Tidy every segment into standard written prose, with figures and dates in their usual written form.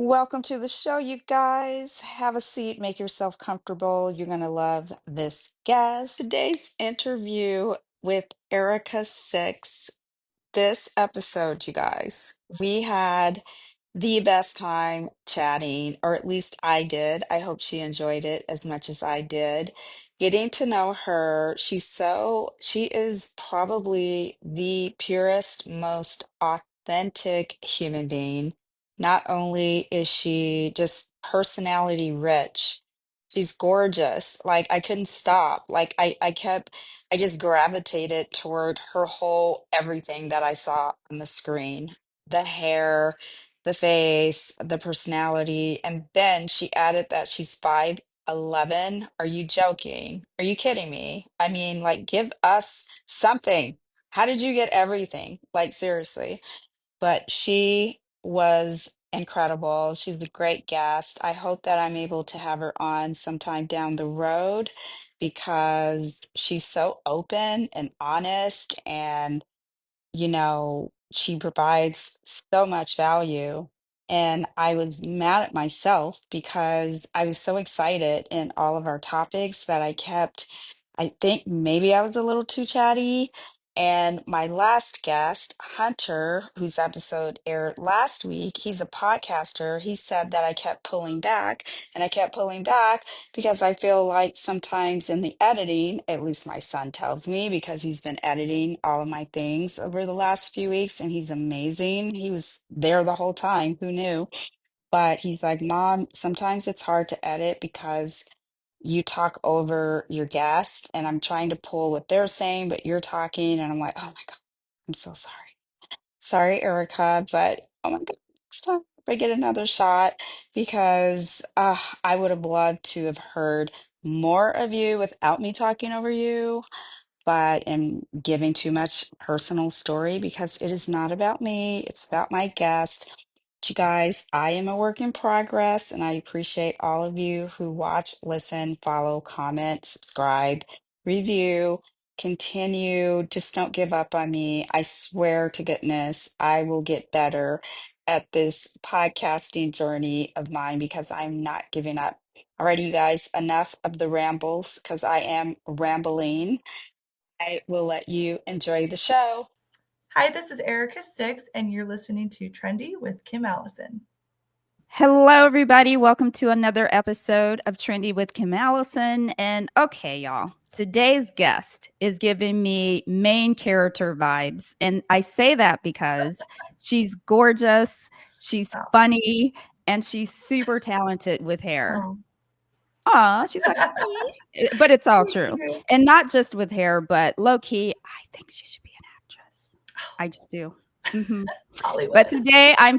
Welcome to the show, you guys. Have a seat, make yourself comfortable. You're going to love this guest. Today's interview with Erica Six. This episode, you guys, we had the best time chatting, or at least I did. I hope she enjoyed it as much as I did. Getting to know her, she is probably the purest, most authentic human being. Not only is she just personality rich, she's gorgeous. Like I couldn't stop. I just gravitated toward her whole everything that I saw on the screen. The hair, the face, the personality, and then she added that she's 5'11". Are you joking? Are you kidding me? I mean, like, give us something. How did you get everything? Like, seriously. But she was incredible. She's a great guest. I hope that I'm able to have her on sometime down the road because she's so open and honest and she provides so much value. And I was mad at myself because I was so excited in all of our topics that I think maybe I was a little too chatty. And my last guest, Hunter, whose episode aired last week, he's a podcaster. He said that I kept pulling back and I kept pulling back because I feel like sometimes in the editing, at least my son tells me, because he's been editing all of my things over the last few weeks and he's amazing. He was there the whole time. Who knew? But he's like, Mom, sometimes it's hard to edit because you talk over your guest and I'm trying to pull what they're saying, but you're talking. And I'm like, oh my God, I'm so sorry. Sorry, Erica, but oh my God, next time if I get another shot, because I would have loved to have heard more of you without me talking over you, but am giving too much personal story because it is not about me, it's about my guest. You guys, I am a work in progress, and I appreciate all of you who watch, listen, follow, comment, subscribe, review, continue. Just don't give up on me. I swear to goodness, I will get better at this podcasting journey of mine because I'm not giving up. Alrighty, you guys, enough of the rambles because I am rambling. I will let you enjoy the show. Hi, this is Erica Six, and you're listening to Trendy with Kim Allison. Hello, everybody. Welcome to another episode of Trendy with Kim Allison. And okay, y'all, today's guest is giving me main character vibes. And I say that because she's gorgeous, she's funny, and she's super talented with hair. Oh. Aw, she's like, but it's all true. And not just with hair, but low key, I think she should be an actress. I just do. Mm-hmm. But today I'm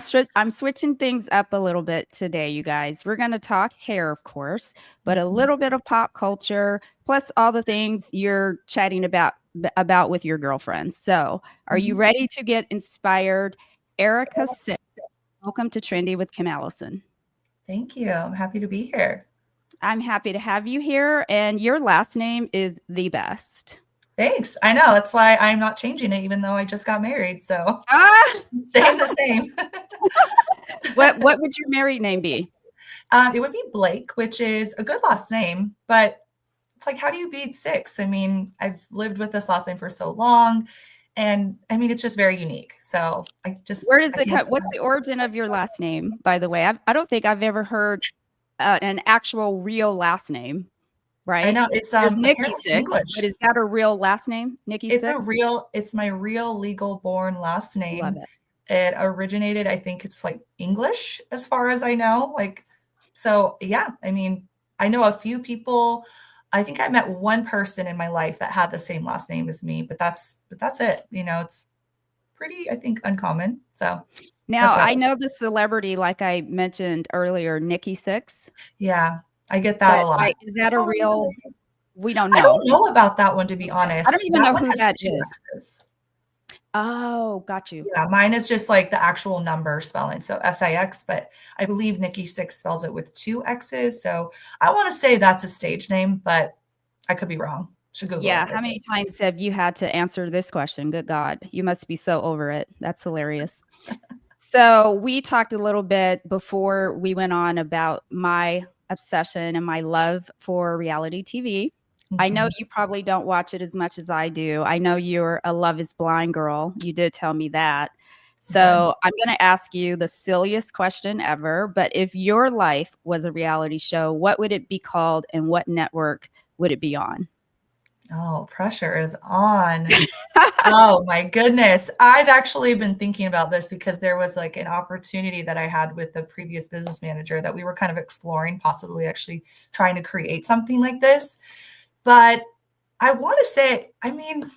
switching things up a little bit today, you guys. We're going to talk hair, of course, but a little bit of pop culture, plus all the things you're chatting about with your girlfriends. So, are you ready to get inspired? Erica Six, welcome to Trendy with Kim Allison. Thank you. I'm happy to be here. I'm happy to have you here, and your last name is the best. Thanks. I know. That's why I'm not changing it, even though I just got married. So staying the same. What would your married name be? It would be Blake, which is a good last name, but it's like, how do you beat Six? I mean, I've lived with this last name for so long, and I mean, it's just very unique. So where does it come? What's the origin of your last name, by the way? I don't think I've ever heard an actual real last name. Right. I know it's Nikki Six, English. But is that a real last name? Nikki Six? It's my real legal born last name. Love it. It originated, I think it's like English as far as I know. So yeah, I mean, I know a few people. I think I met one person in my life that had the same last name as me, but that's it. It's pretty, I think, uncommon. So now I know the celebrity, like I mentioned earlier, Nikki Six. Yeah. I get that a lot. Is that a real? We don't know. I don't know about that one, to be honest. I don't even know who that is. X's. Oh, got you. Yeah, mine is just like the actual number spelling. So SIX, but I believe Nikki Six spells it with 2 X's. So I want to say that's a stage name, but I could be wrong. Should Google it. How many times have you had to answer this question? Good God, you must be so over it. That's hilarious. So we talked a little bit before we went on about my obsession and my love for reality TV. I know you probably don't watch it as much as I do. I know you're a Love is Blind girl. You did tell me that. So I'm going to ask you the silliest question ever. But if your life was a reality show, what would it be called and what network would it be on? Oh, pressure is on. Oh my goodness. I've actually been thinking about this because there was like an opportunity that I had with the previous business manager that we were kind of exploring, possibly actually trying to create something like this. But I want to say, I mean,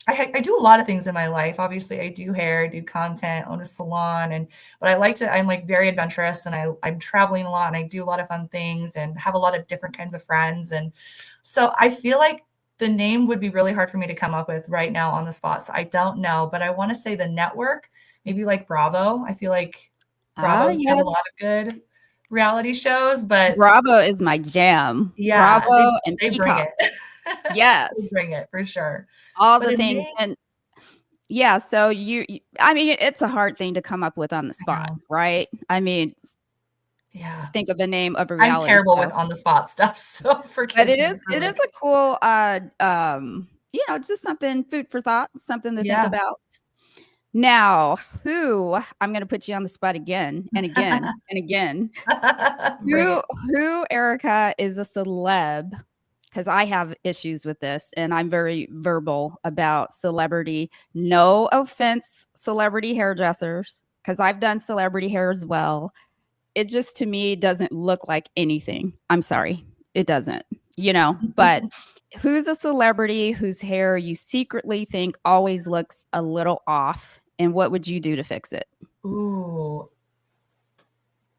I do a lot of things in my life. Obviously, I do hair, I do content, own a salon, but I'm like very adventurous, and I'm traveling a lot, and I do a lot of fun things and have a lot of different kinds of friends. And so I feel like the name would be really hard for me to come up with right now on the spot. So I don't know, but I want to say the network, maybe like Bravo. I feel like Bravo's got a Yes. lot of good reality shows, but Bravo is my jam. yeah, Bravo and they bring Peacock. it. Yes. They bring it for sure. All But the a things. name, And yeah, so I mean, it's a hard thing to come up with on the I spot, know. right? I mean, Yeah. think of the name of a I'm reality terrible with show. on the spot stuff, so But forgive me for it like is a cool just something food for thought, something to think yeah. about. Now, who I'm gonna put you on the spot again and again and again. Bring it. Who, Erica, is a celeb? Because I have issues with this and I'm very verbal about celebrity. No offense, celebrity hairdressers, because I've done celebrity hair as well. It just to me doesn't look like anything. I'm sorry, it doesn't, but who's a celebrity whose hair you secretly think always looks a little off? And what would you do to fix it? Ooh,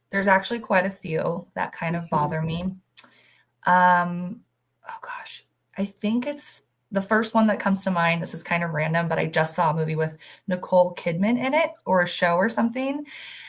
there's actually quite a few that kind of Mhm. bother me. Oh gosh, I think it's the first one that comes to mind. This is kind of random, but I just saw a movie with Nicole Kidman in it, or a show or something.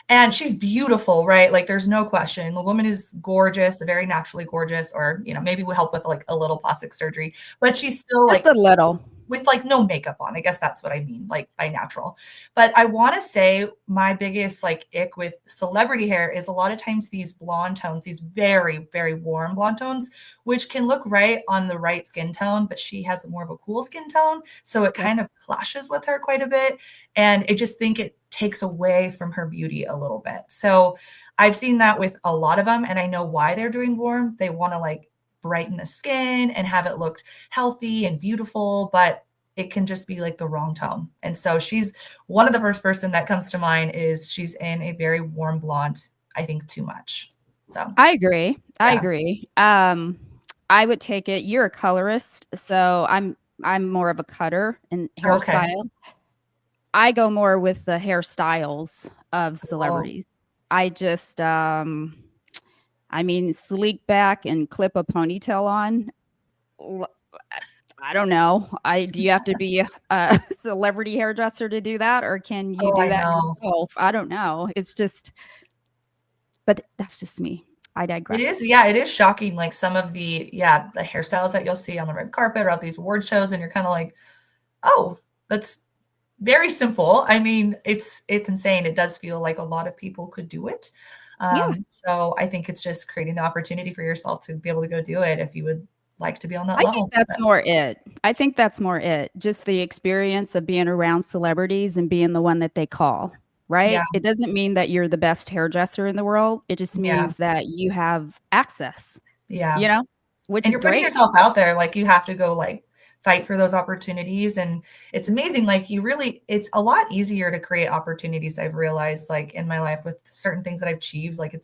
And she's beautiful, right? Like there's no question. The woman is gorgeous, very naturally gorgeous, or maybe will help with like a little plastic surgery, but she's still Just like a little. with like no makeup on. I guess that's what I mean, like by natural. But I want to say my biggest like ick with celebrity hair is a lot of times these blonde tones, these very, very warm blonde tones, which can look right on the right skin tone, but she has more of a cool skin tone. So it Yep. kind of clashes with her quite a bit. And I just think it takes away from her beauty a little bit. So I've seen that with a lot of them, and I know why they're doing warm. They want to like brighten the skin and have it look healthy and beautiful, but it can just be like the wrong tone. And so she's one of the first person that comes to mind is she's in a very warm blonde, I think too much. So I agree. I yeah. agree. I would take it. You're a colorist, so I'm more of a cutter and Okay. hairstyle. I go more with the hairstyles of Cool. celebrities. I just I mean, sleek back and clip a ponytail on. l- I don't know. I Do you have to be a celebrity hairdresser to do that, or can you Oh, do I that know. yourself? I don't know. It's just, but that's just me. I It is, digress. yeah, it is shocking. Like some of the hairstyles that you'll see on the red carpet or at these award shows, and you're kind of like, oh, that's very simple. I mean, it's insane. It does feel like a lot of people could do it. Yeah. So I think it's just creating the opportunity for yourself to be able to go do it if you would like to be on that I think level. that's more it. I think that's more it. Just the experience of being around celebrities and being the one that they call, Yeah, right? It doesn't mean that you're the best hairdresser in the world. It just yeah, means that you have access, yeah. you know, which And is you're putting great. yourself out there, like, you have to go, like, fight for those opportunities, and it's amazing, like, it's a lot easier to create opportunities, I've realized, like, in my life with certain things that I've achieved, like,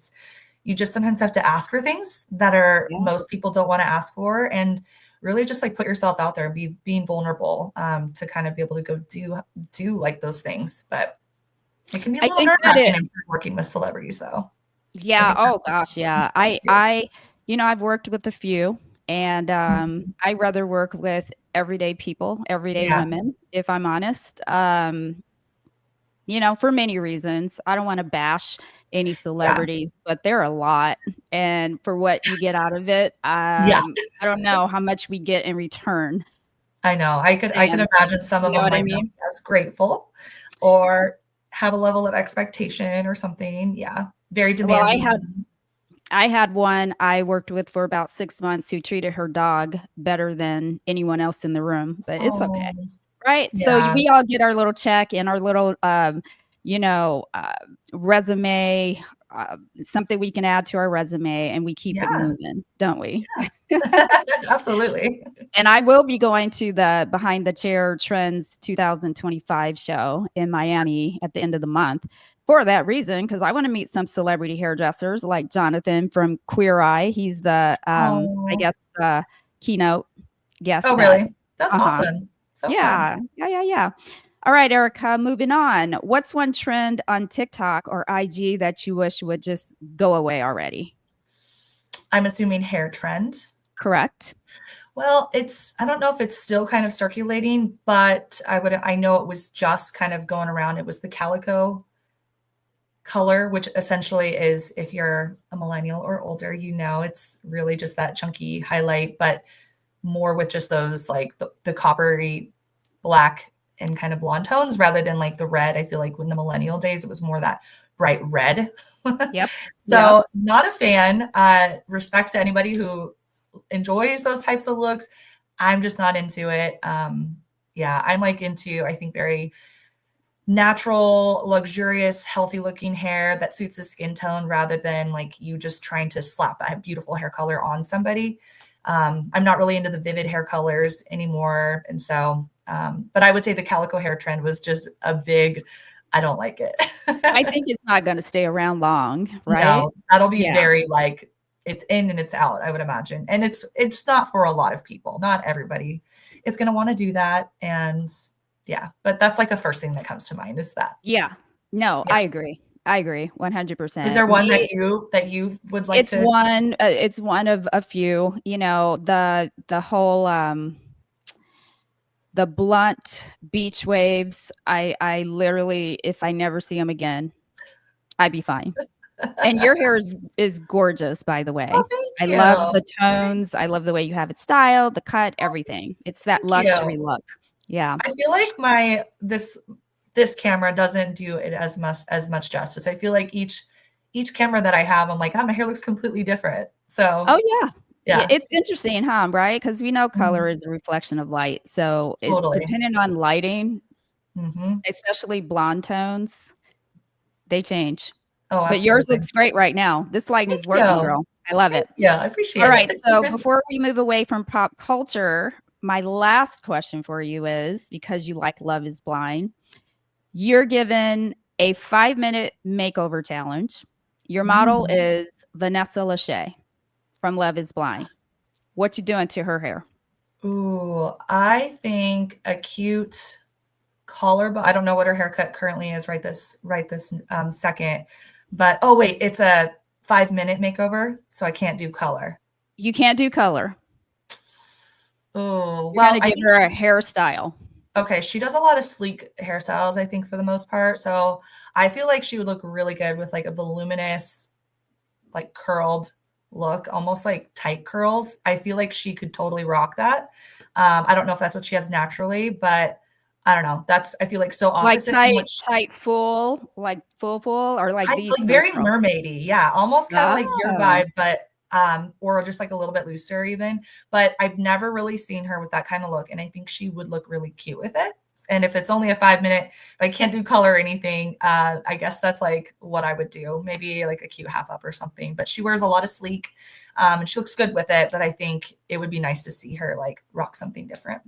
you just sometimes have to ask for things that are Yeah. most people don't wanna ask for, and really just, like, put yourself out there and being vulnerable, to kind of be able to go do, like, those things, but it can be a I little think that nerve-wracking, I'm sure, working with celebrities, though. Can yeah. be Oh gosh. Yeah. I've worked with a few, and Mhm. I rather work with everyday people, everyday Yeah, women, if I'm honest. For many reasons. I don't want to bash any yeah, celebrities, but they're a lot. And for what you get out of it, yeah. I don't know how much we get in return. I know. I could And imagine some you of know them what I might not mean? be as grateful or have a level of expectation or something. Yeah. Very Well, demanding. I had one I worked with for about 6 months who treated her dog better than anyone else in the room, but it's okay. Oh, Right? So yeah. we all get our little check and our little, you know, resume, something we can add to our resume, and we keep it Yeah. moving, don't we? Absolutely. And I will be going to the Behind the Chair Trends 2025 show in Miami at the end of the month for that reason, because I want to meet some celebrity hairdressers like Jonathan from Queer Eye. He's the, I Oh. guess, the keynote guest Oh, that, really? That's uh-huh. awesome. So fun. Yeah. All right, Erica, moving on. What's one trend on TikTok or IG that you wish would just go away already? I'm assuming hair trend. Correct. Well, I don't know if it's still kind of circulating, but I know it was just kind of going around. It was the calico color, which essentially is, if you're a millennial or older, you know, it's really just that chunky highlight, but more with just those like the coppery black and kind of blonde tones rather than like the red. I feel like when the millennial days, it was more that bright red. Yep. So not a fan. Respect to anybody who enjoys those types of looks. I'm just not into it. Yeah, I'm like into, I think, very natural, luxurious, healthy looking hair that suits the skin tone rather than like you just trying to slap a beautiful hair color on somebody. I'm not really into the vivid hair colors anymore. And so, but I would say the calico hair trend was just a big, I don't like it. I think it's not going to stay around long, right? No, that'll be Yeah. very like, it's in and it's out, I would imagine. And it's not for a lot of people. Not everybody is going to want to do that. And yeah, but that's like the first thing that comes to mind is that. Yeah. No, Yeah. I agree. 100%. Is there one that you would like It's to? it's one of a few, you know, the whole the blunt beach waves. I literally, if I never see them again, I'd be fine. And your hair is gorgeous, by the way. Oh, thank I you. love the tones. I love the way you have it styled, the cut, everything. It's that Thank luxury you. look. Yeah. I feel like this camera doesn't do it as much justice. I feel like each camera that I have, I'm like, oh, my hair looks completely different. So Oh yeah. yeah, It's interesting, huh? Right? Because we know color Mhm. is a reflection of light. So Totally. depending on lighting, Mm-hmm. especially blonde tones, they change. Oh, But yours absolutely. looks great right now. This lighting is Thank working, you. girl. I love it. Yeah, I appreciate All right. it. So before we move away from pop culture, my last question for you is, because you like Love is Blind, you're given a 5-minute makeover challenge. Your model is Vanessa Lachey from Love is Blind. What you doing to her hair? Ooh, I think a cute collar, but I don't know what her haircut currently is right this second. But oh wait, it's a 5-minute makeover, so I can't do color. You can't do color. Oh, You're well, going to give her a hairstyle. Okay, she does a lot of sleek hairstyles, I think, for the most part. So I feel like she would look really good with like a voluminous, like curled look, almost like tight curls. I feel like she could totally rock that. I don't know if that's what she has naturally, but I don't know. I feel like so opposite. Like from tight, full, like full, or like these like kind of very curls? mermaidy. Yeah, almost kind of like your Oh. vibe, but or just like a little bit looser even. But I've never really seen her with that kind of look, and I think she would look really cute with it. And if it's only a 5-minute, if I can't do color or anything, I guess that's like what I would do. Maybe like a cute half up or something. But she wears a lot of sleek, and she looks good with it. But I think it would be nice to see her like rock something different.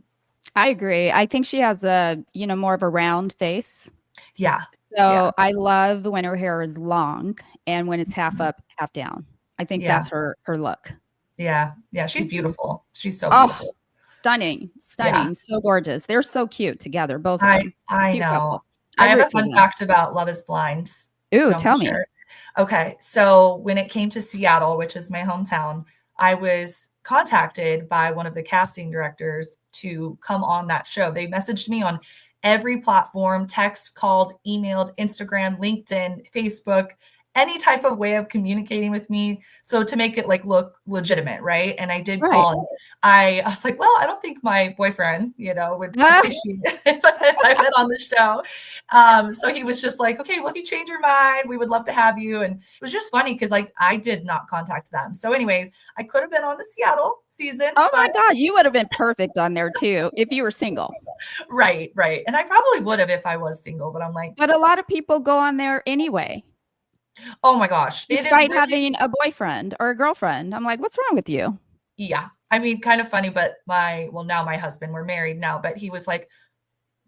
I agree. I think she has a, you know, more of a round face. Yeah. So Yeah. I love when her hair is long and when it's half up, half down. I think that's her look. Yeah. Yeah. She's beautiful. She's so beautiful. Stunning. Yeah. So gorgeous. They're so cute together, both of them. I Cute know. couple. I have a fun fact about Love is Blind. Ooh, tell me. Okay. So when it came to Seattle, which is my hometown, I was contacted by one of the casting directors to come on that show. They messaged me on every platform, text, called, emailed, Instagram, LinkedIn, Facebook, any type of way of communicating with me. So to make it like look legitimate, right? And I did Right. call and I was like, well, I don't think my boyfriend, would appreciate it if I went on the show. So he was just like, okay, well, if you change your mind, we would love to have you. And it was just funny because like I did not contact them. So anyways, I could have been on the Seattle season. Oh my but God, you would have been perfect on there too if you were single. Right. And I probably would have if I was single, but I'm like, But a lot of people go on there anyway, oh my gosh, it is despite really, having a boyfriend or a girlfriend. I'm like, what's wrong with you? yeah. I mean, kind of funny, but now my husband, we're married now, but he was like,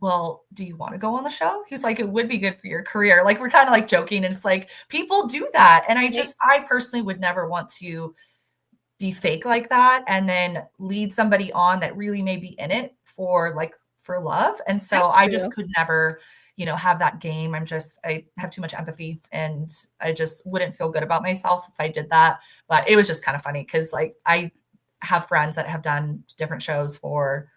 well, do you want to go on the show? He's like, it would be good for your career. Like, we're kind of like joking. And it's like, people do that. And I personally would never want to be fake like that and then lead somebody on that really may be in it for love. And so I just could never, have that game. I have too much empathy and I just wouldn't feel good about myself if I did that. But it was just kind of funny because like I have friends that have done different shows for,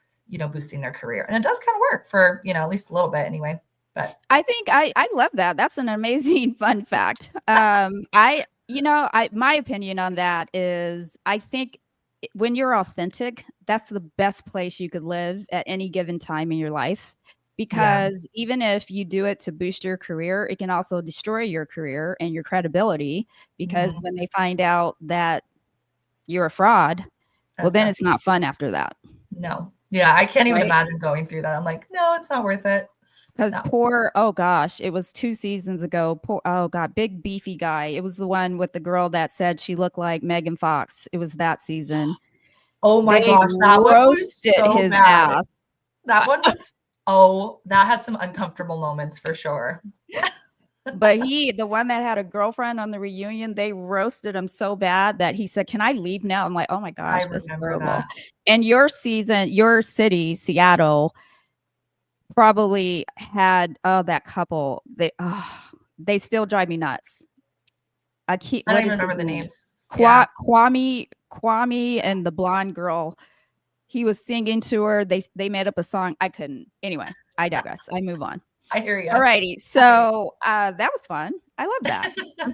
boosting their career. And it does kind of work for, at least a little bit anyway. But I think I love that. That's an amazing fun fact. My opinion on that is I think when you're authentic, that's the best place you could live at any given time in your life. Because even if you do it to boost your career, it can also destroy your career and your credibility. Because when they find out that you're a fraud, well, then it's not fun after that. No. Yeah, I can't even imagine going through that. I'm like, no, it's not worth it. Because oh gosh, it was 2 seasons ago. Oh God, big beefy guy. It was the one with the girl that said she looked like Megan Fox. It was that season. Oh my gosh, that one was so his bad. ass. That one was, that had some uncomfortable moments for sure. But the one that had a girlfriend on the reunion, they roasted him so bad that he said, "Can I leave now?" I'm like, oh my gosh, that's terrible. That. And your city, Seattle, probably had that couple. They still drive me nuts. I don't even remember the names. Kwame and the blonde girl. He was singing to her. They made up a song. I couldn't. Anyway, I digress. I move on. I hear you. All righty. So that was fun. I love that. I'm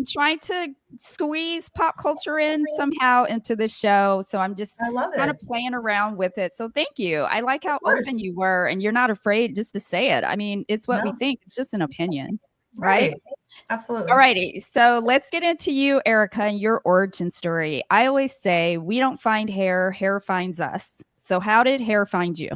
trying to squeeze pop culture in somehow into the show. So I'm just kind of playing around with it. So thank you. I like how open you were and you're not afraid just to say it. I mean, it's what we think. It's just an opinion. Right? Absolutely. All righty. So let's get into you, Erica, and your origin story. I always say we don't find hair finds us. So how did hair find you?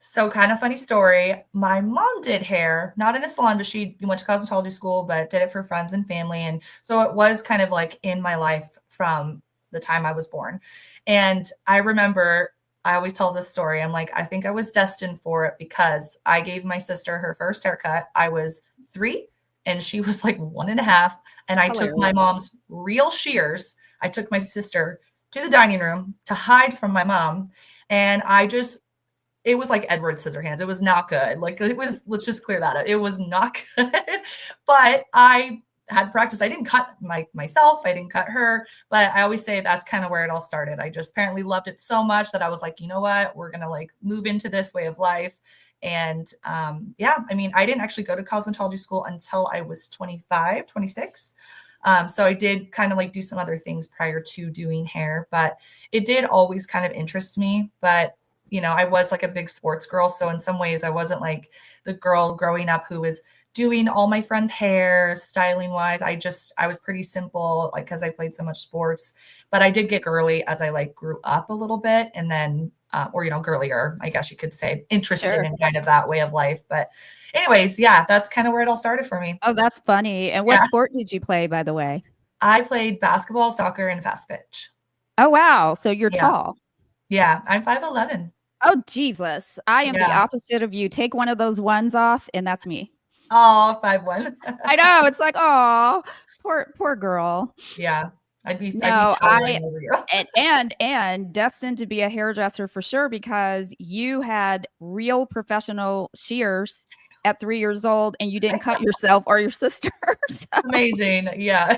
So kind of funny story. My mom did hair, not in a salon, but she went to cosmetology school, but did it for friends and family. And so it was kind of like in my life from the time I was born. And I remember I always tell this story. I'm like, I think I was destined for it because I gave my sister her first haircut. I was 3 and she was like 1.5. And I took my mom's real shears. I took my sister to the dining room to hide from my mom. And it was like Edward Scissorhands. It was not good. Like let's just clear that up. It was not good, but I had practice. I didn't cut myself. I didn't cut her, but I always say that's kind of where it all started. I just apparently loved it so much that I was like, you know what, we're going to like move into this way of life. And I mean, I didn't actually go to cosmetology school until I was 25, 26. So I did kind of like do some other things prior to doing hair, but it did always kind of interest me. But I was like a big sports girl. So in some ways I wasn't like the girl growing up who was doing all my friends' hair styling wise. I was pretty simple, like, cause I played so much sports, but I did get girly as I like grew up a little bit. And then, girlier, I guess you could say, interested in kind of that way of life. But anyways, that's kind of where it all started for me. Oh, that's funny. And what sport did you play, by the way? I played basketball, soccer, and fast pitch. Oh, wow. So you're tall. Yeah, I'm 5'11". Oh, Jesus. I am the opposite of you. Take one of those ones off, and that's me. Oh, 5'1". I know. It's like, oh, poor girl. Yeah. I'd be and destined to be a hairdresser for sure, because you had real professional shears at 3 years old and you didn't cut yourself or your sister. So. Amazing. Yeah.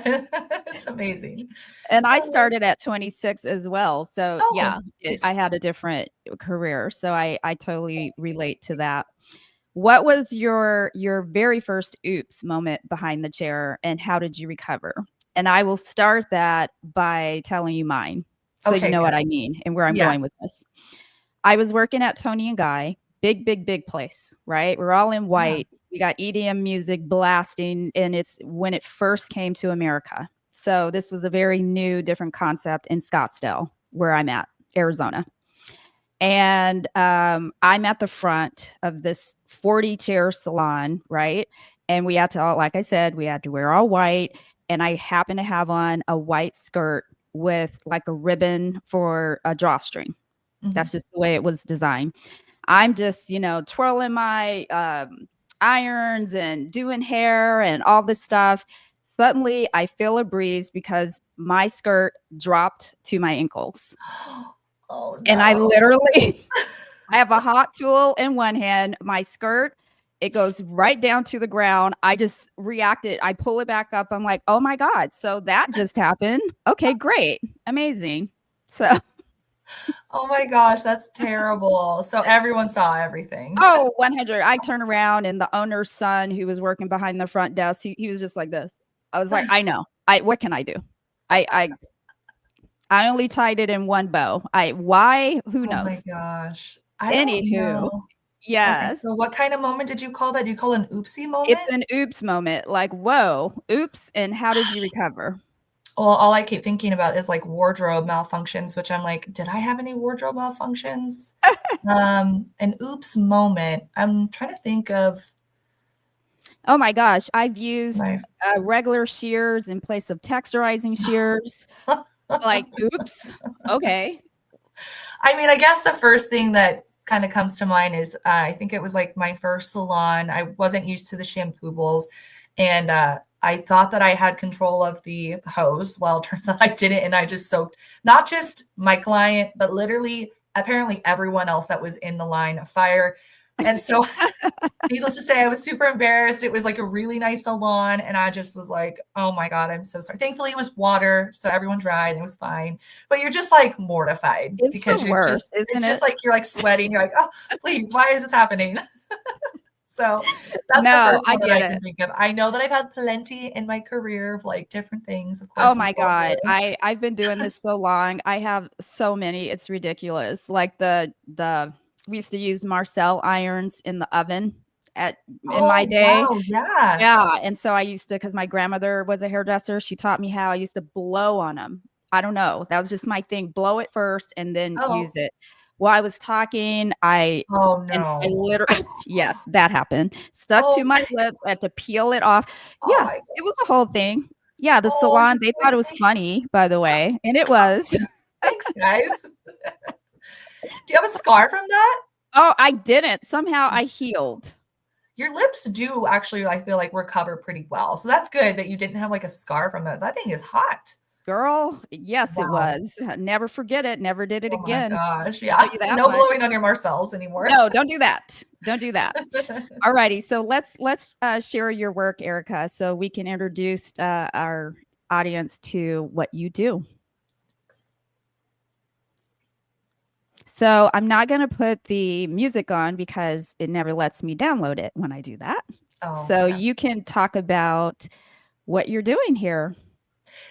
It's amazing. And I started at 26 as well. So I had a different career. So I totally relate to that. what was your very first oops moment behind the chair, and how did you recover? And I will start that by telling you mine, so you Okay, know what good. I mean and where I'm Yeah. going with this. I was working at Tony and Guy, big place, right? We're all in white. Yeah. We got EDM music blasting, and it's when it first came to America. So this was a very new, different concept in Scottsdale, where I'm at, Arizona. And I'm at the front of this 40 chair salon, right? And we had to, like I said, we had to wear all white. And I happened to have on a white skirt with like a ribbon for a drawstring. That's just the way it was designed. I'm just, twirling my irons and doing hair and all this stuff. Suddenly, I feel a breeze because my skirt dropped to my ankles. Oh, no. And I literally, I have a hot tool in one hand, my skirt, it goes right down to the ground. I just reacted. I pull it back up. I'm like, oh my God. So that just happened. Okay, great. Amazing. So. Oh my gosh, that's terrible. So everyone saw everything. Oh, 100. I turn around and the owner's son who was working behind the front desk, he was just like this. I was like, I know. What can I do? I only tied it in one bow. Why? Who Oh my knows? gosh. I don't Anywho, know. Okay, yes. so what kind of moment did you call that? You call it an oopsie moment? It's an oops moment. Like, whoa, oops. And how did you recover? Well, all I keep thinking about is like wardrobe malfunctions, which I'm like, did I have any wardrobe malfunctions? An oops moment. I'm trying to think of. Oh my gosh, I've used My regular shears in place of texturizing shears. Like, oops. Okay. I mean, I guess the first thing that kind of comes to mind is I think it was like my first salon. I wasn't used to the shampoo bowls, and I thought that I had control of the hose. Well, it turns out I didn't, and I just soaked not just my client, but literally apparently everyone else that was in the line of fire. And so needless to say, I was super embarrassed. It was like a really nice salon. And I just was like, oh my God, I'm so sorry. Thankfully, it was water. So everyone dried and it was fine. But you're just like mortified It's because the you're worst, just, isn't it's it? just like you're like sweating. You're like, oh, please, why is this happening? So that's the No, first I one that get I can it. think of. I know that I've had plenty in my career of like different things. Of Oh course, we've my all God. do. I've been doing this so long. I have so many. It's ridiculous. Like the we used to use Marcel irons in the oven in my Oh, day. wow. Yeah. Yeah. And so I used to, because my grandmother was a hairdresser, she taught me how I used to blow on them. I don't know. That was just my thing. Blow it first and then use Oh, it. While I was talking, I no. literally, yes, that happened. Stuck to Oh, my lips. I had to peel it off. oh Yeah, my it God. was a whole thing. Yeah, the Oh, salon, you they poor thought it was thing. funny, by the way, and it was. Thanks, guys. Do you have a scar from that? Oh, I didn't. Somehow I healed. Your lips do actually, I feel like, recover pretty well. So that's good that you didn't have like a scar from it. That thing is hot. Girl, yes, it Wow. was. Never forget it. Never did it Oh my again. gosh. Tell Yeah. you that No much. blowing on your Marcel's anymore. No, don't do that. Don't do that. Alrighty, so let's share your work, Erica, so we can introduce our audience to what you do. So I'm not going to put the music on because it never lets me download it when I do that. Oh, So yeah. you can talk about what you're doing here.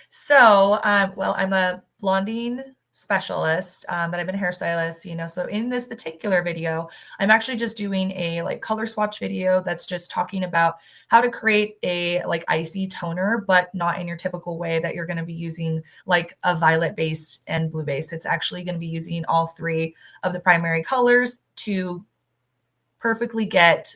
So, well, I'm a blondine specialist, but I've been a hairstylist, so in this particular video, I'm actually just doing a like color swatch video that's just talking about how to create a like icy toner, but not in your typical way that you're going to be using like a violet base and blue base. It's actually going to be using all three of the primary colors to perfectly get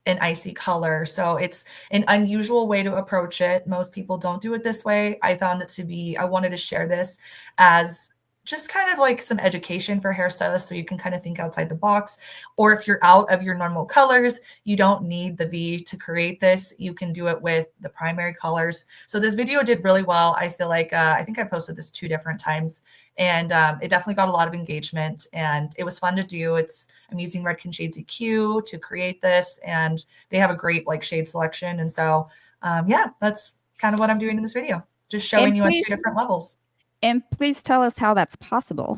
an icy color. So it's an unusual way to approach it. Most people don't do it this way. I found it to be, I wanted to share this as just kind of like some education for hairstylists so you can kind of think outside the box. Or if you're out of your normal colors, you don't need the V to create this. You can do it with the primary colors. So this video did really well. I feel like, I think I posted this 2 different times and it definitely got a lot of engagement and it was fun to do. I'm using Redken Shades EQ to create this and they have a great like shade selection. And so, yeah, that's kind of what I'm doing in this video, just showing you on 2 different levels. And please tell us how that's possible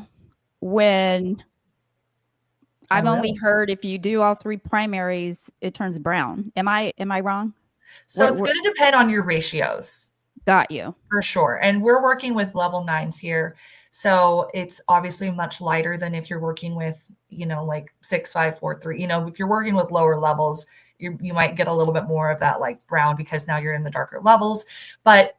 when I've only heard if you do all 3 primaries, it turns brown. Am I wrong? So it's going to depend on your ratios. Got you. For sure. And we're working with level 9s here. So it's obviously much lighter than if you're working with, like 6, 5, 4, 3. If you're working with lower levels, you might get a little bit more of that like brown because now you're in the darker levels. But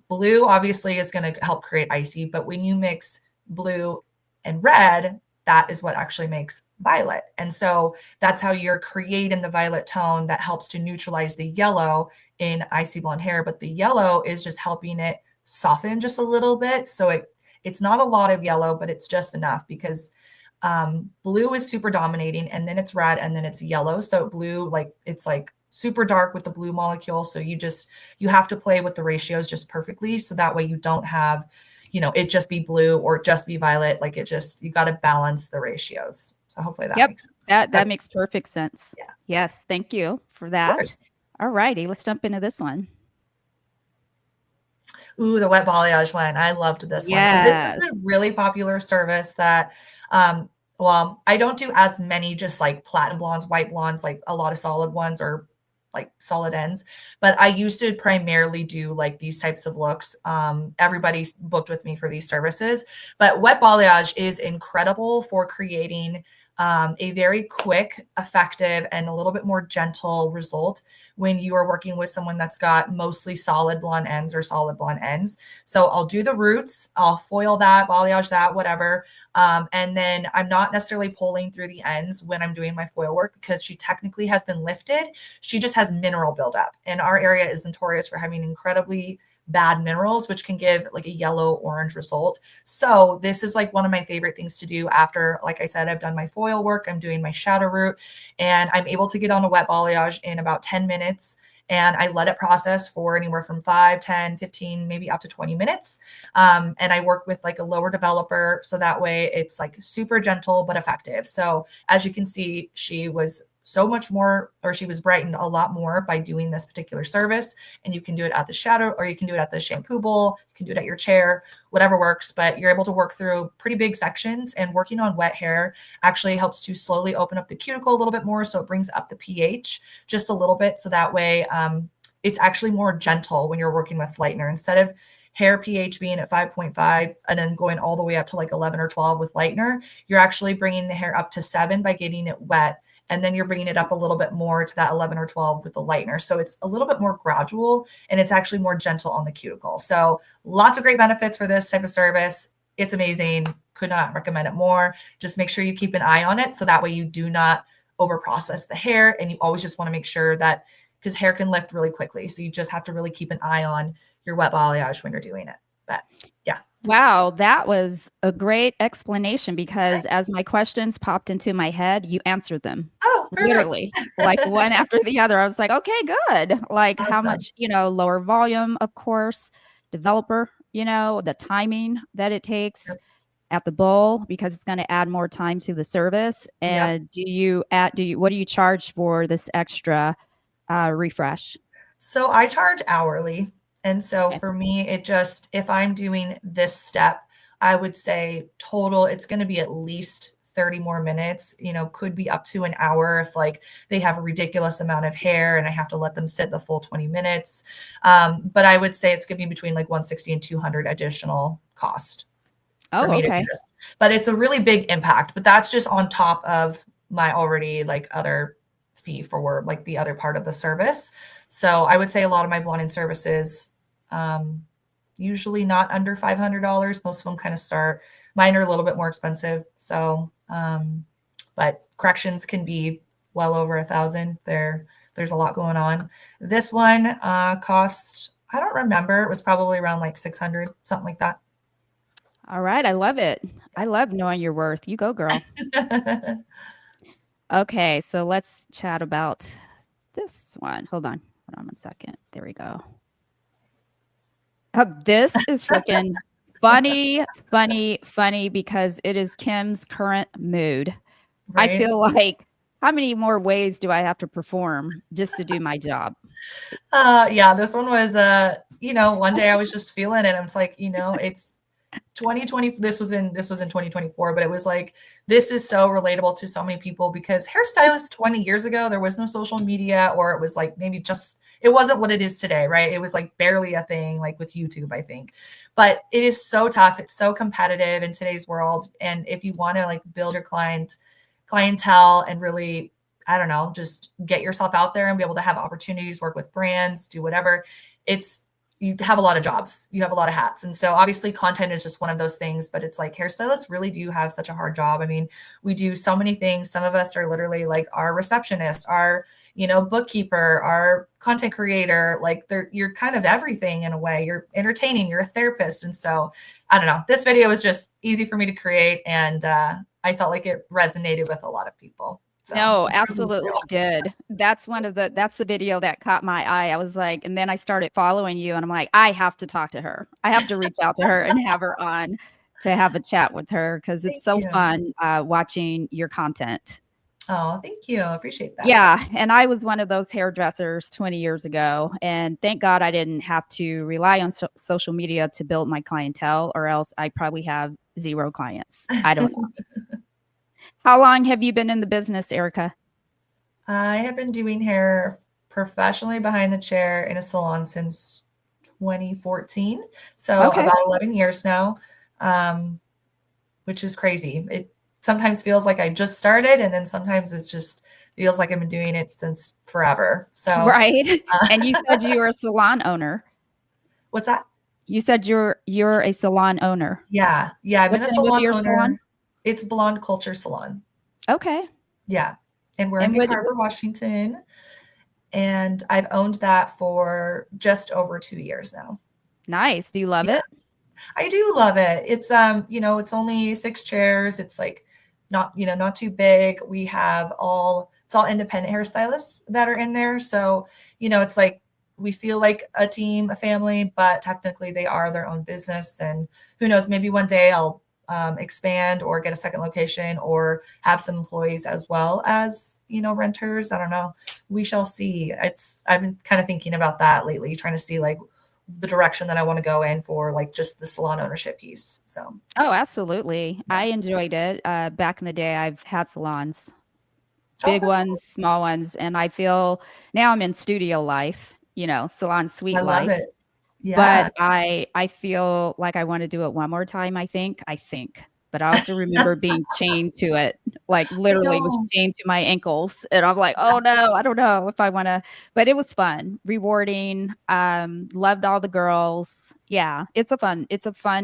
blue obviously is going to help create icy. But when you mix blue and red, that is what actually makes violet. And so that's how you're creating the violet tone that helps to neutralize the yellow in icy blonde hair. But the yellow is just helping it soften just a little bit. So it's not a lot of yellow, but it's just enough because blue is super dominating, and then it's red, and then it's yellow. So blue, it's like super dark with the blue molecule. So you have to play with the ratios just perfectly. So that way you don't have, it just be blue or just be violet. You got to balance the ratios. So hopefully that makes sense. That makes perfect sense. Yeah. Yes. Thank you for that. All righty. Let's jump into this one. Ooh, the wet balayage one. I loved this one. So this is a really popular service that, I don't do as many just like platinum blondes, white blondes, like a lot of solid ones or like solid ends, but I used to primarily do like these types of looks. Everybody's booked with me for these services, but wet balayage is incredible for creating a very quick, effective, and a little bit more gentle result when you are working with someone that's got mostly solid blonde ends or solid blonde ends. So I'll do the roots, I'll foil that, balayage that, whatever. And then I'm not necessarily pulling through the ends when I'm doing my foil work because she technically has been lifted. She just has mineral buildup. And our area is notorious for having incredibly bad minerals, which can give like a yellow orange result. So this is like one of my favorite things to do after, like I said, I've done my foil work, I'm doing my shadow root, and I'm able to get on a wet balayage in about 10 minutes. And I let it process for anywhere from 5, 10, 15, maybe up to 20 minutes. And I work with like a lower developer. So that way it's like super gentle, but effective. So as you can see, she was so much more, or she was brightened a lot more by doing this particular service. And you can do it at the shadow, or you can do it at the shampoo bowl, you can do it at your chair, whatever works, but you're able to work through pretty big sections. And working on wet hair actually helps to slowly open up the cuticle a little bit more. So it brings up the pH just a little bit. So that way it's actually more gentle when you're working with lightener. Instead of hair pH being at 5.5 and then going all the way up to like 11 or 12 with lightener, you're actually bringing the hair up to 7 by getting it wet. And then you're bringing it up a little bit more to that 11 or 12 with the lightener. So it's a little bit more gradual, and it's actually more gentle on the cuticle. So lots of great benefits for this type of service. It's amazing. Could not recommend it more. Just make sure you keep an eye on it. So that way you do not overprocess the hair. And you always just want to make sure that, because hair can lift really quickly. So you just have to really keep an eye on your wet balayage when you're doing it. But yeah. Wow, that was a great explanation because as my questions popped into my head, you answered them. Oh, literally, like one after the other. I was like, okay, good. Like awesome. How much, lower volume, of course, developer, the timing that it takes at the bowl, because it's going to add more time to the service. And what do you charge for this extra refresh? So I charge hourly. And so for me, if I'm doing this step, I would say total, it's going to be at least 30 more minutes, could be up to an hour if like they have a ridiculous amount of hair and I have to let them sit the full 20 minutes. But I would say it's going to be between like 160 and 200 additional cost for me to do this. But it's a really big impact, but that's just on top of my already like other fee for like the other part of the service. So I would say a lot of my blonding services, usually not under $500. Most of them kind of start, mine are a little bit more expensive. So, but corrections can be well over $1,000. There's a lot going on. This one cost, I don't remember. It was probably around like 600, something like that. All right. I love it. I love knowing your worth. You go, girl. Okay. So let's chat about this one. Hold on 1 second. There we go. Oh, this is freaking funny because it is Kim's current mood. Right? I feel like, how many more ways do I have to perform just to do my job? Yeah, this one was, one day I was just feeling it. I was like, 2020, this was in 2024, but it was like, this is so relatable to so many people because hairstylists 20 years ago, there was no social media, or it was like maybe just, it wasn't what it is today, right? It was like barely a thing, like with YouTube, I think. But it is so tough. It's so competitive in today's world. And if you want to like build your clientele and really, I don't know, just get yourself out there and be able to have opportunities, work with brands, do whatever, it's, you have a lot of jobs, you have a lot of hats. And so obviously content is just one of those things, but it's like hairstylists really do have such a hard job. I mean, we do so many things. Some of us are literally like our receptionist, our, bookkeeper, our content creator, like you're kind of everything in a way. You're entertaining, you're a therapist. And so I don't know, this video was just easy for me to create. And I felt like it resonated with a lot of people. So no, absolutely did. That's the video that caught my eye. I was like, and then I started following you and I'm like, I have to talk to her. I have to reach out to her and have her on to have a chat with her because it's so fun watching your content. Oh, thank you. I appreciate that. Yeah. And I was one of those hairdressers 20 years ago. And thank God I didn't have to rely on social media to build my clientele, or else I probably have 0 clients. I don't know. How long have you been in the business, Erica? I have been doing hair professionally behind the chair in a salon since 2014. So about 11 years now, which is crazy. It sometimes feels like I just started, and then sometimes it just feels like I've been doing it since forever. So right. And you said you were a salon owner. What's that? You said you're a salon owner. Yeah. I've been a salon owner. Salon? It's Blonde Culture Salon. Okay. Yeah. And we're in New Harbor, Washington. And I've owned that for just over 2 years now. Nice. Do you love it? I do love it. It's it's only 6 chairs. It's like not too big. We have it's all independent hairstylists that are in there. So, it's like we feel like a team, a family, but technically they are their own business. And who knows, maybe one day I'll expand or get a second location or have some employees as well as, renters. I don't know. We shall see. I've been kind of thinking about that lately, trying to see like the direction that I want to go in for like just the salon ownership piece. So. Oh, absolutely. Yeah. I enjoyed it. Back in the day, I've had salons, big ones, cool. Small ones. And I feel now I'm in studio life, salon suite life. I love it. Yeah. But I feel like I want to do it one more time, I think. But I also remember being chained to it, like literally was chained to my ankles. And I'm like, oh no, I don't know if I want to, but it was fun, rewarding. Loved all the girls. Yeah. It's a fun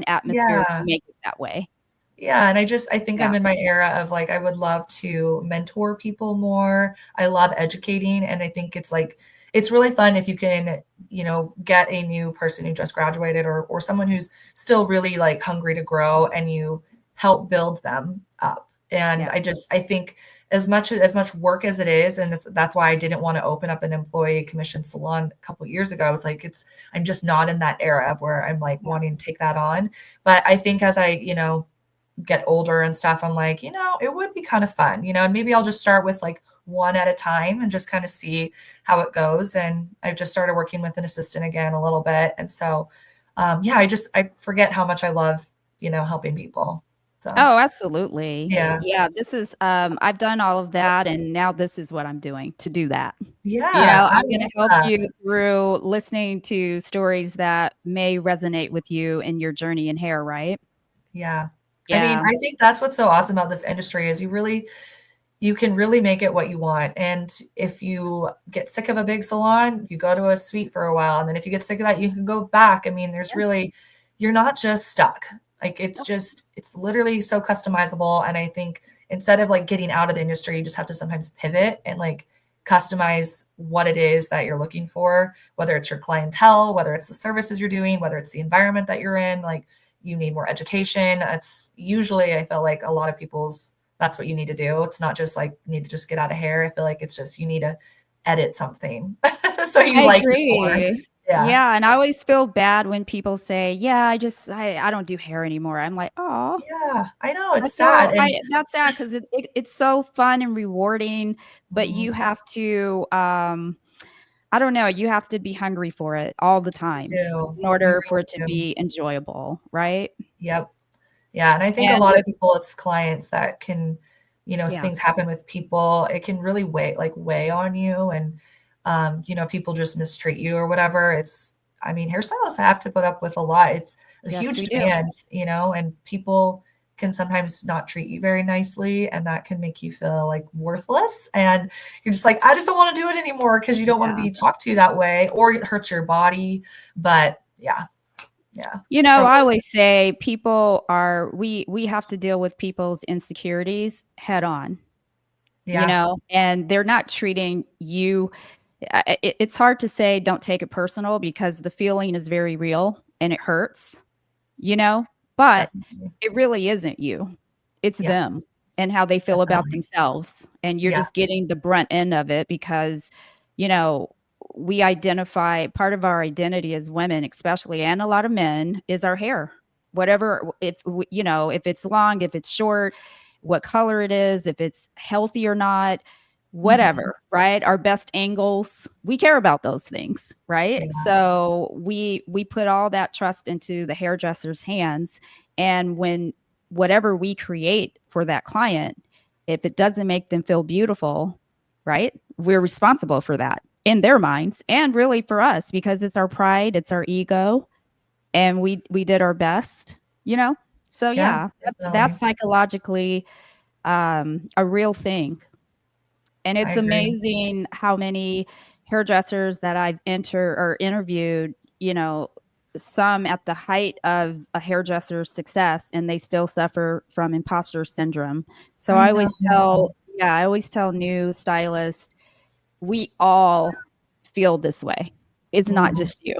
atmosphere to make it that way. Yeah. And I think I'm in my era of like, I would love to mentor people more. I love educating. And I think it's like, it's really fun if you can, get a new person who just graduated or someone who's still really like hungry to grow and you help build them up. And I think as much work as it is, and that's why I didn't want to open up an employee commission salon a couple of years ago. I was like, I'm just not in that era of where I'm like wanting to take that on. But I think as I, get older and stuff, I'm like, it would be kind of fun, and maybe I'll just start with like one at a time and just kind of see how it goes. And I've just started working with an assistant again a little bit. And so, I forget how much I love, helping people. So. Oh, absolutely. Yeah. This is, I've done all of that. And now this is what I'm doing to do that. Yeah. I'm going to help you through listening to stories that may resonate with you in your journey in hair, right? Yeah. I mean, I think that's what's so awesome about this industry is you can really make it what you want. And if you get sick of a big salon, you go to a suite for a while. And then if you get sick of that, you can go back. I mean, there's really, you're not just stuck. Like it's literally so customizable. And I think instead of like getting out of the industry, you just have to sometimes pivot and like customize what it is that you're looking for, whether it's your clientele, whether it's the services you're doing, whether it's the environment that you're in, like you need more education. It's usually, I feel like a lot of that's what you need to do. It's not just like you need to just get out of hair. I feel like it's just, you need to edit something. So you like it more. Yeah. And I always feel bad when people say, I don't do hair anymore. I'm like, oh, yeah, I know it's sad. That's sad because it's so fun and rewarding, but you have to, I don't know, you have to be hungry for it all the time in order for it to be enjoyable. Right. Yep. Yeah. And I think a And lot of with people, it's clients that can, as yeah, things happen with people, it can really weigh on you. And, people just mistreat you or whatever. Hairstylists have to put up with a lot. It's a yes, huge we do. demand, and people can sometimes not treat you very nicely. And that can make you feel like worthless. And you're just like, I just don't want to do it anymore because you don't want to Yeah. be talked to that way, or it hurts your body. But yeah. I Struggles. always say we have to deal with people's insecurities head on, Yeah. and they're not treating you. It's hard to say don't take it personal because the feeling is very real and it hurts, but Definitely. it really isn't you. It's Yeah. them and how they feel about Definitely. themselves. And you're Yeah. just getting the brunt end of it because, you know, we identify part of our identity as women, especially, and a lot of men, is our hair. Whatever, if it's long, if it's short, what color it is, if it's healthy or not, Mhm. whatever, right? Our best angles, we care about those things, right? Yeah. So we put all that trust into the hairdresser's hands, and when whatever we create for that client, if it doesn't make them feel beautiful, right? We're responsible for that in their minds and really for us because it's our pride, it's our ego, and we did our best. So Yeah. yeah, that's Definitely. psychologically a real thing. And I it's agree. amazing how many hairdressers that I've interviewed, some at the height of a hairdresser's success and they still suffer from imposter syndrome. So I know. I always tell new stylists, we all feel this way. It's not Mhm. just you,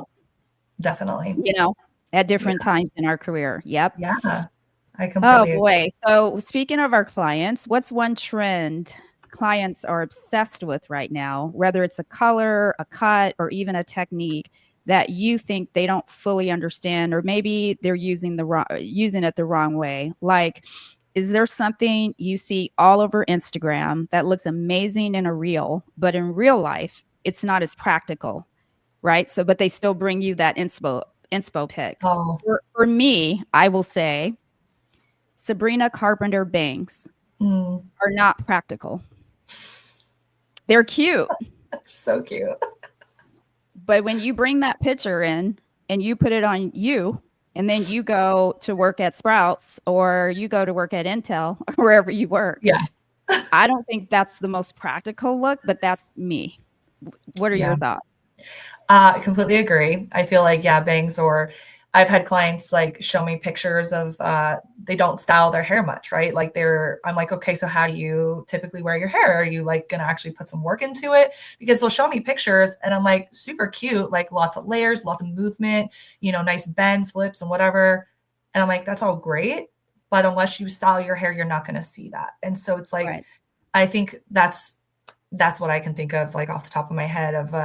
Definitely. you know, at Yeah. different times in our career. Yep. Yeah. I Oh completely agree. boy. So speaking of our clients, what's one trend clients are obsessed with right now, whether it's a color, a cut, or even a technique that you think they don't fully understand, or maybe they're using it the wrong way? Like, is there something you see all over Instagram that looks amazing in a reel, but in real life, it's not as practical, right? So, but they still bring you that inspo pic. Oh. For me, I will say Sabrina Carpenter bangs Mm. are not practical. They're cute, That's so cute. but when you bring that picture in and you put it on you, and then you go to work at Sprouts or you go to work at Intel or wherever you work, Yeah. I don't think that's the most practical look, but that's me. What are Yeah. your thoughts? I completely agree. I feel like, yeah, bangs, or I've had clients like show me pictures of they don't style their hair much, right? Like I'm like, okay, so how do you typically wear your hair? Are you like gonna actually put some work into it? Because they'll show me pictures and I'm like, super cute, like lots of layers, lots of movement, nice bends, flips, and whatever. And I'm like, that's all great. But unless you style your hair, you're not gonna see that. And so it's like, Right. I think that's what I can think of, like off the top of my head of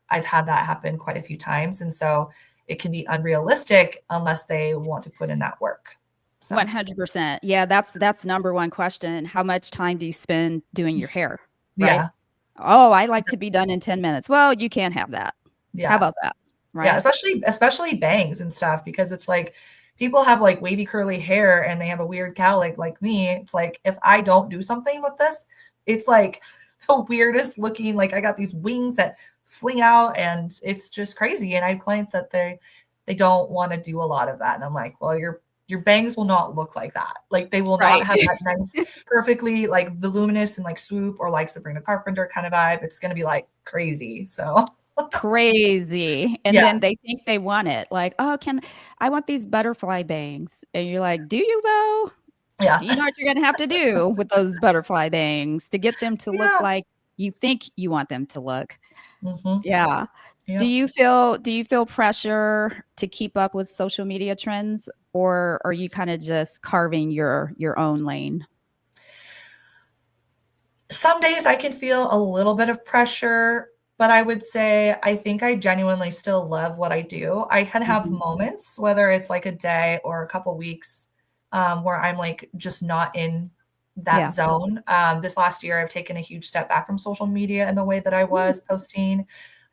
I've had that happen quite a few times. And so it can be unrealistic unless they want to put in that work. So 100%. Yeah, that's number one question. How much time do you spend doing your hair? Right? yeah. Oh, I like to be done in 10 minutes. Well, you can't have that. How Yeah. about that? Yeah. Right? Especially bangs and stuff, because it's like people have like wavy curly hair and they have a weird cowlick like me. It's like if I don't do something with this, it's like the weirdest looking, like I got these wings that fling out and it's just crazy. And I have clients that they don't want to do a lot of that. And I'm like, well, your bangs will not look like that. Like they will not Right. have that nice, perfectly like voluminous and like swoop or like Sabrina Carpenter kind of vibe. It's gonna be like crazy. So Crazy. And yeah. then they think they want it. Like, oh, I want these butterfly bangs. And you're like, do you though? Yeah. Do you know what you're gonna have to do with those butterfly bangs to get them to look Yeah. like you think you want them to look? Mm-hmm. Yeah. Do Yep. you feel pressure to keep up with social media trends, or are you kind of just carving your own lane? Some days I can feel a little bit of pressure, but I would say I think I genuinely still love what I do. I can have Mhm. moments, whether it's like a day or a couple weeks, where I'm like just not in that Yeah. zone. This last year, I've taken a huge step back from social media in the way that I Mm. was posting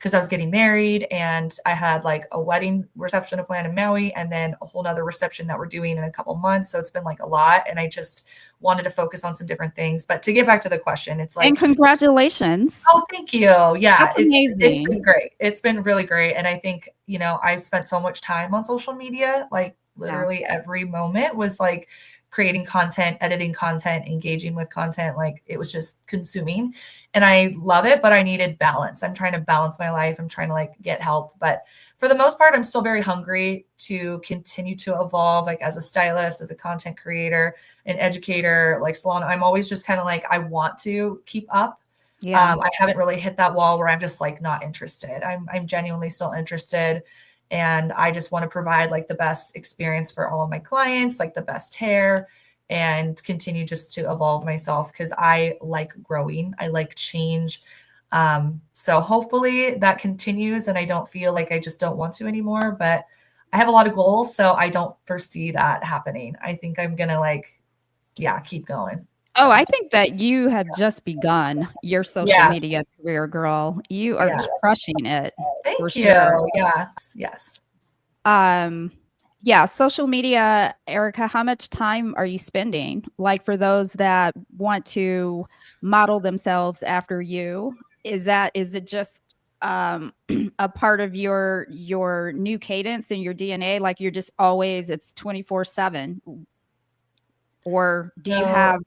because I was getting married and I had like a wedding reception to plan in Maui and then a whole nother reception that we're doing in a couple months. So it's been like a lot. And I just wanted to focus on some different things. But to get back to the question, it's like, and congratulations. oh, thank you. Yeah, That's it's amazing. been great. It's been really great. And I think, you know, I've spent so much time on social media, like literally every moment was like creating content, editing content, engaging with content. Like it was just consuming. And I love it, but I needed balance. I'm trying to balance my life. I'm trying to like get help. But for the most part, I'm still very hungry to continue to evolve, like as a stylist, as a content creator, an educator, like salon. I'm always just kind of like, I want to keep up. Yeah. I haven't really hit that wall where I'm just like not interested. I'm genuinely still interested. And I just want to provide like the best experience for all of my clients, like the best hair, and continue just to evolve myself because I like growing. I like change. So hopefully that continues and I don't feel like I just don't want to anymore. But I have a lot of goals, so I don't foresee that happening. I think I'm gonna like, yeah, keep going. Oh, So, I think that you have just begun your social yeah, media career, girl. You are yeah. crushing it for Thank sure. you. Yeah. Yes. Um, yeah, social media, Erica, how much time are you spending? Like for those that want to model themselves after you, is it just a part of your new cadence and your DNA? Like you're just always it's 24/7, or do you So have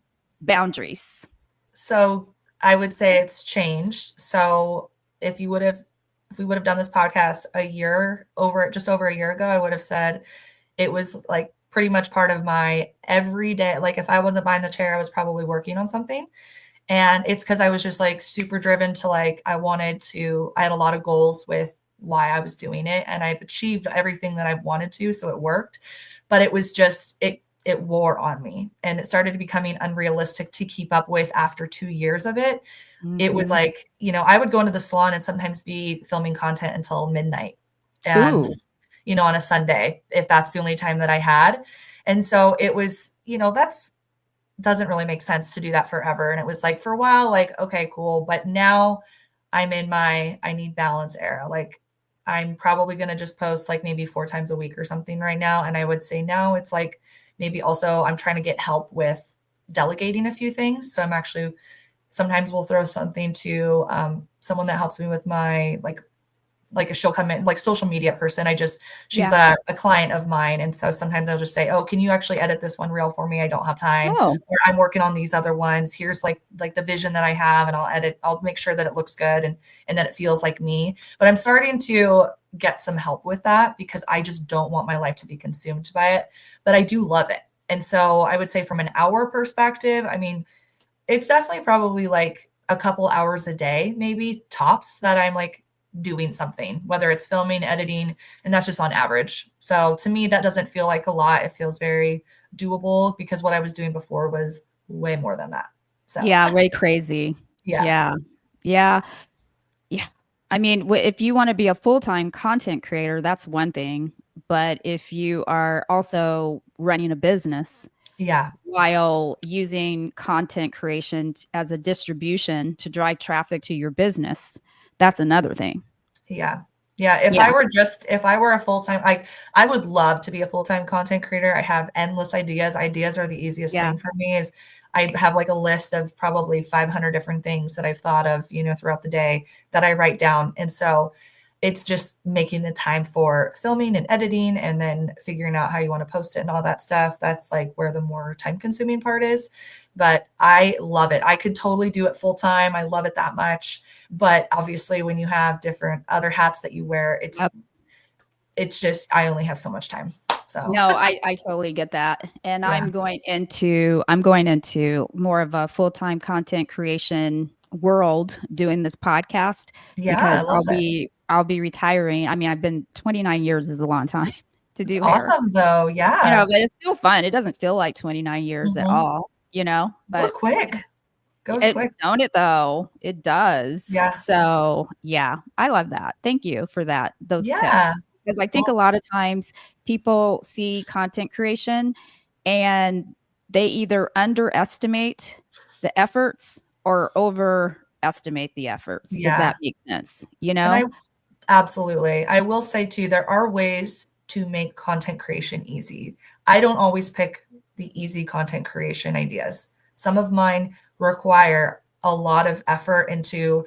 boundaries? So I would say it's changed. So if you would have, if we would have done this podcast just over a year ago, I would have said it was like pretty much part of my everyday. Like if I wasn't behind the chair, I was probably working on something. And it's because I was just like super driven to like, I had a lot of goals with why I was doing it. And I've achieved everything that I've wanted to. So it worked. But it was just, it wore on me and it started becoming unrealistic to keep up with after 2 years of it. It was Mhm. like, you know, I would go into the salon and sometimes be filming content until midnight and, Ooh. on a Sunday, if that's the only time that I had. And so it was, that's doesn't really make sense to do that forever. And it was like for a while, like, okay, cool. But now I'm in my I need balance era. Like I'm probably gonna just post like maybe 4 times a week or something right now. And I would say now it's like maybe also I'm trying to get help with delegating a few things. So I'm actually sometimes we'll throw something to someone that helps me with my like she'll come in like social media person. She's Yeah. a client of mine. And so sometimes I'll just say, oh, can you actually edit this one reel for me? I don't have time. Oh, Or I'm working on these other ones. Here's like the vision that I have and I'll make sure that it looks good and that it feels like me. But I'm starting to get some help with that because I just don't want my life to be consumed by it. But I do love it. And so I would say from an hour perspective, I mean, it's definitely probably like a couple hours a day, maybe tops that I'm like doing something, whether it's filming, editing, and that's just on average. So to me, that doesn't feel like a lot. It feels very doable because what I was doing before was way more than that. So yeah, way crazy. yeah, Yeah. Yeah. Yeah. I mean, if you want to be a full-time content creator, that's one thing. But if you are also running a business yeah, while using content creation as a distribution to drive traffic to your business, that's another thing. yeah. Yeah, Yeah. if I were a full-time, I would love to be a full-time content creator. I have endless ideas. Ideas are the easiest Yeah. thing for me is I have like a list of probably 500 different things that I've thought of, throughout the day that I write down. And so it's just making the time for filming and editing and then figuring out how you want to post it and all that stuff. That's like where the more time consuming part is. But I love it. I could totally do it full time. I love it that much. But obviously when you have different other hats that you wear, Yep. it's just I only have so much time. So No, I totally get that. And yeah. I'm going into more of a full-time content creation world doing this podcast Yeah, I because love it. I'll be retiring. I mean, I've been 29 years is a long time to It's do hair. awesome though. Yeah. But it's still fun. It doesn't feel like 29 years at Mhm. all, Goes but quick. Goes it quick. don't it though. It does. Yeah. So yeah, I love that. Thank you for those tips. Yeah. Because I think Well, a lot of times people see content creation and they either underestimate the efforts or overestimate underestimate the efforts, if that makes sense, you And know? absolutely. I will say too, there are ways to make content creation easy. I don't always pick the easy content creation ideas. Some of mine require a lot of effort into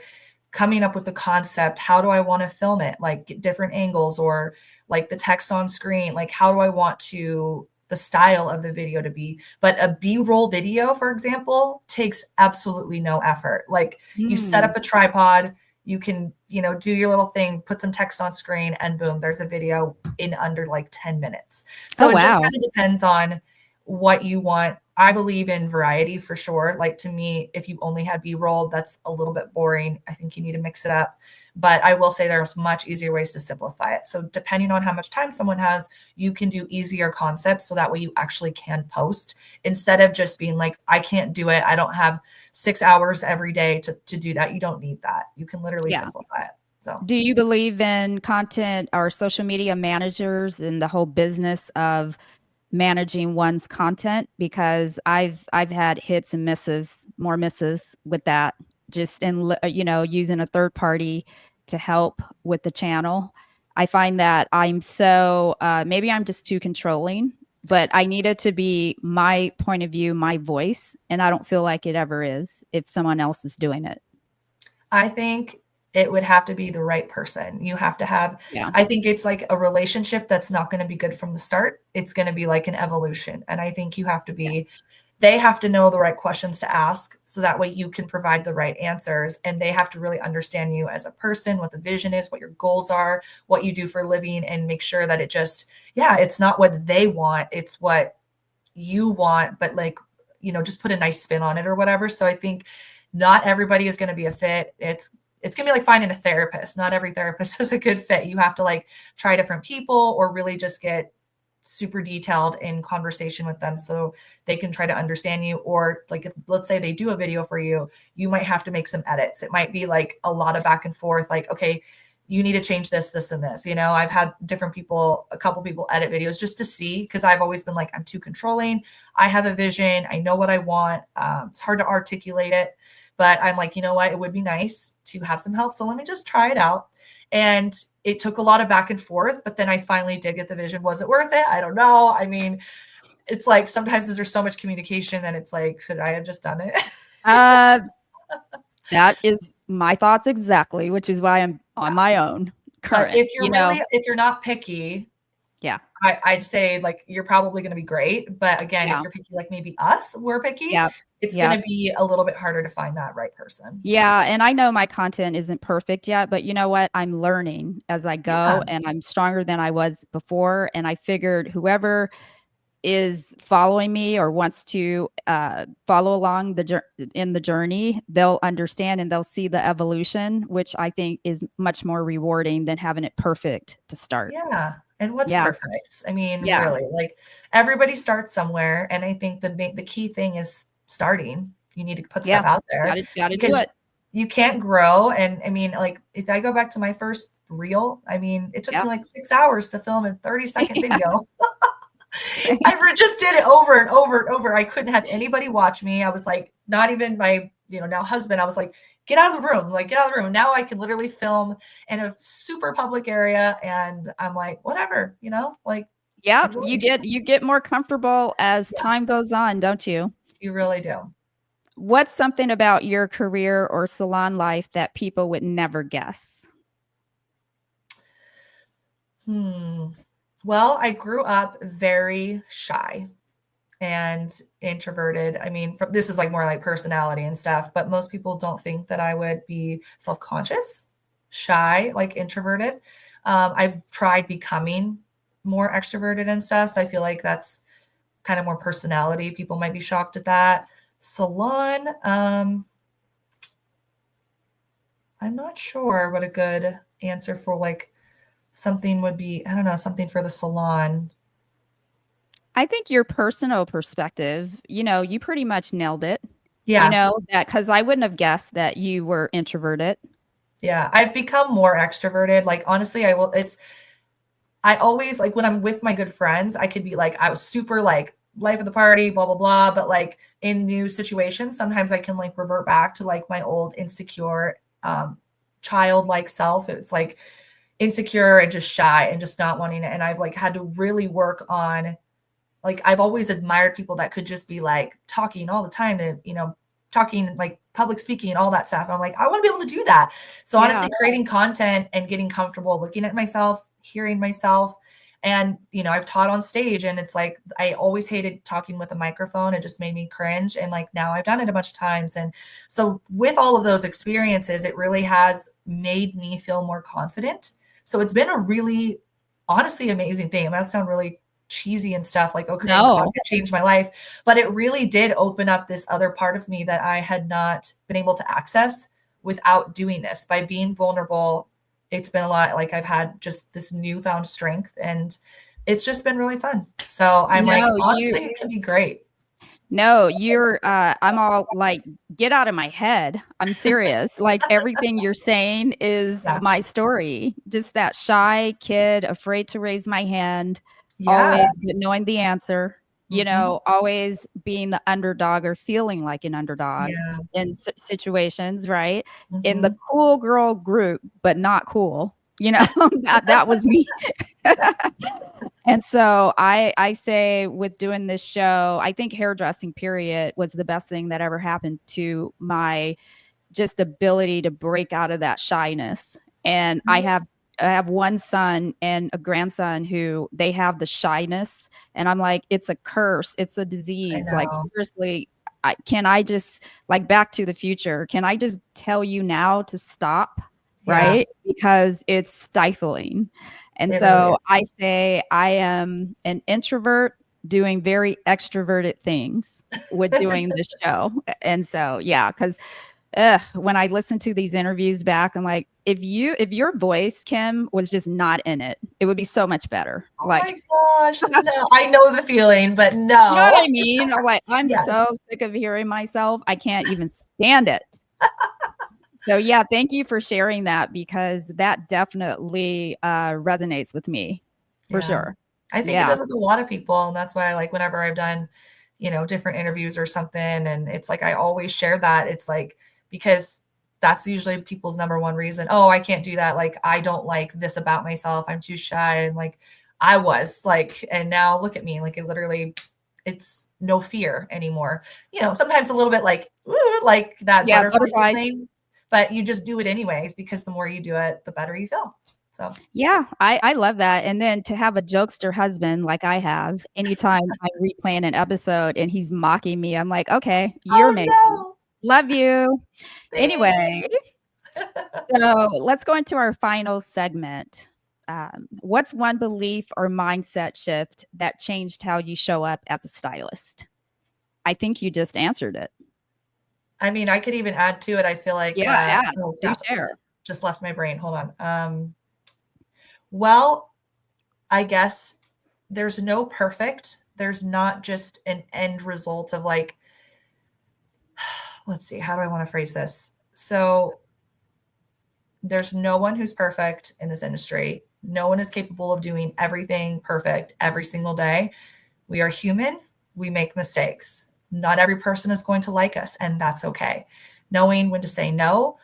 coming up with the concept. How do I want to film it? Like get different angles, or like the text on screen. Like how do I want to the style of the video to be? But a B-roll video, for example, takes absolutely no effort. Like you set up a tripod, you can, do your little thing, put some text on screen, and boom, there's a video in under like 10 minutes. So it just Wow. kind of depends on what you want. I believe in variety for sure. Like to me, if you only had B-roll, that's a little bit boring. I think you need to mix it up. But I will say there's much easier ways to simplify it. So depending on how much time someone has, you can do easier concepts so that way you actually can post, instead of just being like, I can't do it. I don't have 6 hours every day to do that. You don't need that. You can literally simplify it. So do you believe in content or social media managers and the whole business of managing one's content? Because I've had hits and misses, more misses with that, just in using a third party to help with the channel. I find that I'm so maybe I'm just too controlling, but I need it to be my point of view, my voice, and I don't feel like it ever is if someone else is doing it. I think it would have to be the right person. You have to have, I think it's like a relationship that's not going to be good from the start. It's going to be like an evolution. And I think you have to be, they have to know the right questions to ask so that way you can provide the right answers. And they have to really understand you as a person, what the vision is, what your goals are, what you do for a living, and make sure that it just, it's not what they want, it's what you want, but like, just put a nice spin on it or whatever. So I think not everybody is going to be a fit. It's going to be like finding a therapist. Not every therapist is a good fit. You have to like try different people or really just get super detailed in conversation with them so they can try to understand you. Or like, if let's say they do a video for you, you might have to make some edits. It might be like a lot of back and forth, like, okay, you need to change this, this, and this. I've had different people, a couple people edit videos just to see, because I've always been like, I'm too controlling. I have a vision. I know what I want. It's hard to articulate it. But I'm like, you know what? It would be nice to have some help. So let me just try it out. And it took a lot of back and forth, but then I finally did get the vision. Was it worth it? I don't know. I mean, it's like sometimes there's so much communication that it's like, should I have just done it? That is my thoughts exactly, which is why I'm on my own current. But if you're not picky, I'd say like you're probably going to be great. But again, if you're picky, like maybe we're picky, it's going to be a little bit harder to find that right person. Yeah. And I know my content isn't perfect yet, but you know what? I'm learning as I go, and I'm stronger than I was before. And I figured whoever is following me or wants to follow along in the journey, they'll understand and they'll see the evolution, which I think is much more rewarding than having it perfect to start. Yeah. And what's perfect? I mean, really, like everybody starts somewhere. And I think the key thing is starting. You need to put stuff out there. Gotta do it. You can't grow. And I mean, like if I go back to my first reel, I mean, it took me like 6 hours to film a 30-second video. I just did it over and over and over. I couldn't have anybody watch me. I was like, not even my, now husband, I was like, get out of the room, like get out of the room. Now I can literally film in a super public area. And I'm like, whatever, like. Yeah, you get more comfortable as time goes on, don't you? You really do. What's something about your career or salon life that people would never guess? Well, I grew up very shy and introverted. I mean, this is like more like personality and stuff, but most people don't think that I would be self-conscious, shy, like introverted. I've tried becoming more extroverted and stuff. So I feel like that's kind of more personality. People might be shocked at that. Salon, I'm not sure what a good answer for like something would be. I don't know, something for the salon. I think your personal perspective, you pretty much nailed it. Yeah. That because I wouldn't have guessed that you were introverted. Yeah. I've become more extroverted. Like, honestly, I always like when I'm with my good friends, I could be like, I was super like life of the party, blah, blah, blah. But like in new situations, sometimes I can like revert back to like my old insecure, childlike self. It's like insecure and just shy and just not wanting it. And I've like had to really work on, like, I've always admired people that could just be like talking all the time to, talking like public speaking and all that stuff. And I'm like, I want to be able to do that. So honestly, creating content and getting comfortable looking at myself, hearing myself. And, I've taught on stage, and it's like, I always hated talking with a microphone. It just made me cringe. And like, now I've done it a bunch of times. And so with all of those experiences, it really has made me feel more confident. So it's been a really, honestly, amazing thing. It might sound really cheesy and stuff, like, okay, content changed my life, but it really did open up this other part of me that I had not been able to access without doing this. By being vulnerable, it's been a lot. Like, I've had just this newfound strength, and it's just been really fun. So I'm like, honestly, it can be great. No, I'm all like, get out of my head. I'm serious. Like, everything you're saying is my story. Just that shy kid, afraid to raise my hand, always knowing the answer, always being the underdog or feeling like an underdog in situations, right? In the cool girl group, but not cool. That was me. And so I say, with doing this show, I think hairdressing period was the best thing that ever happened to my just ability to break out of that shyness. And I have one son and a grandson who they have the shyness, and I'm like, it's a curse. It's a disease. Like, seriously, can I just, like, Back to the Future, can I just tell you now to stop? Right? Because it's stifling. And so I say I am an introvert doing very extroverted things with doing this show. And so, because when I listen to these interviews back, I'm like, if your voice, Kim, was just not in it, it would be so much better. Oh my gosh. No, I know the feeling, but no. You know what I mean? I'm like, I'm so sick of hearing myself. I can't even stand it. So thank you for sharing that, because that definitely resonates with me for sure. I think it does with a lot of people. And that's why, like, whenever I've done, different interviews or something, and it's like, I always share that. It's like, because that's usually people's number one reason. Oh, I can't do that. Like, I don't like this about myself. I'm too shy. And like, I was like, and now look at me, like, it's no fear anymore. Sometimes a little bit like, ooh, like that butterfly thing. But you just do it anyways, because the more you do it, the better you feel. So I love that. And then to have a jokester husband like I have, anytime I replan an episode and he's mocking me, I'm like, okay, you're amazing. No. Love you. Anyway, so let's go into our final segment. What's one belief or mindset shift that changed how you show up as a stylist? I think you just answered it. I mean, I could even add to it. I feel like, do share. Just left my brain. Hold on. Well, I guess there's no perfect. There's not just an end result of like, let's see, how do I want to phrase this? So there's no one who's perfect in this industry. No one is capable of doing everything perfect every single day. We are human. We make mistakes. Not every person is going to like us, and that's okay. Knowing when to say no,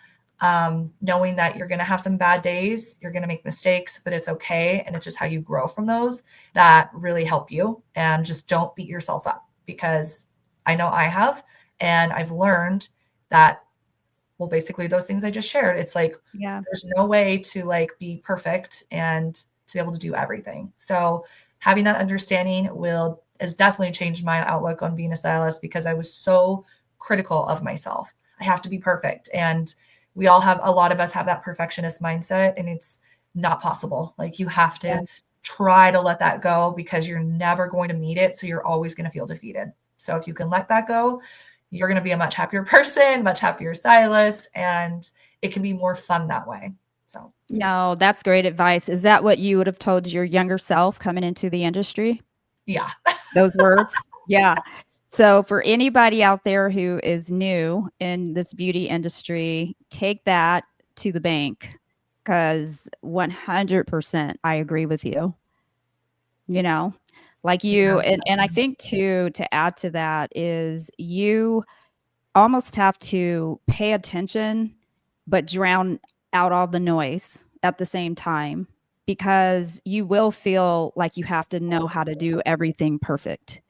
knowing that you're going to have some bad days, you're going to make mistakes, but it's okay. And it's just how you grow from those that really help you. And just don't beat yourself up, because I know I have, and I've learned that, well, basically those things I just shared, it's like, there's no way to like be perfect and to be able to do everything. So having that understanding has definitely changed my outlook on being a stylist, because I was so critical of myself. I have to be perfect. And a lot of us have that perfectionist mindset, and it's not possible. Like, you have to try to let that go, because you're never going to meet it. So you're always going to feel defeated. So if you can let that go, you're going to be a much happier person, much happier stylist, and it can be more fun that way. So no, that's great advice. Is that what you would have told your younger self coming into the industry? Yeah. Those words? Yeah. So for anybody out there who is new in this beauty industry, take that to the bank, because 100% I agree with you. Like you, and I think too, to add to that is you almost have to pay attention, but drown out all the noise at the same time, because you will feel like you have to know how to do everything perfect.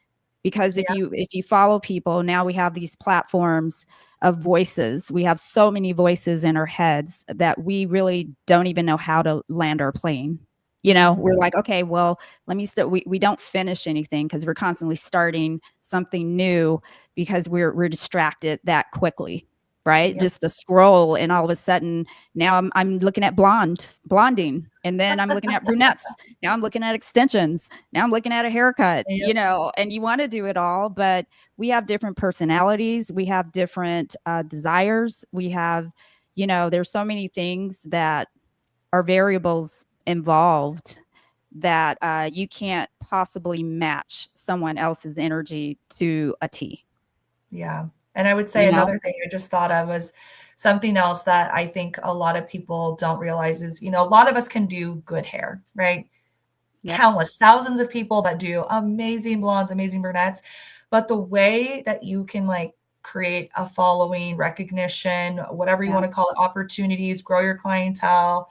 Because Yeah. if you follow people, now we have these platforms of voices. We have so many voices in our heads that we really don't even know how to land our plane. You know, we're like, okay, well, let me start. We don't finish anything because we're constantly starting something new because we're distracted that quickly, right? Yeah. Just the scroll, and all of a sudden now I'm looking at blonding, and then I'm looking at brunettes. Now I'm looking at extensions. Now I'm looking at a haircut, Yep. you know, and you want to do it all, but we have different personalities. We have different desires. We have, you know, there's so many things that are variables involved that you can't possibly match someone else's energy to a T. Yeah. And I would say You know? another thing I just thought of was something else that I think a lot of people don't realize is, you know, a lot of us can do good hair, right? Yep. Countless thousands of people that do amazing blondes, amazing brunettes. But the way that you can like create a following, recognition, whatever you Yeah. want to call it, opportunities, grow your clientele,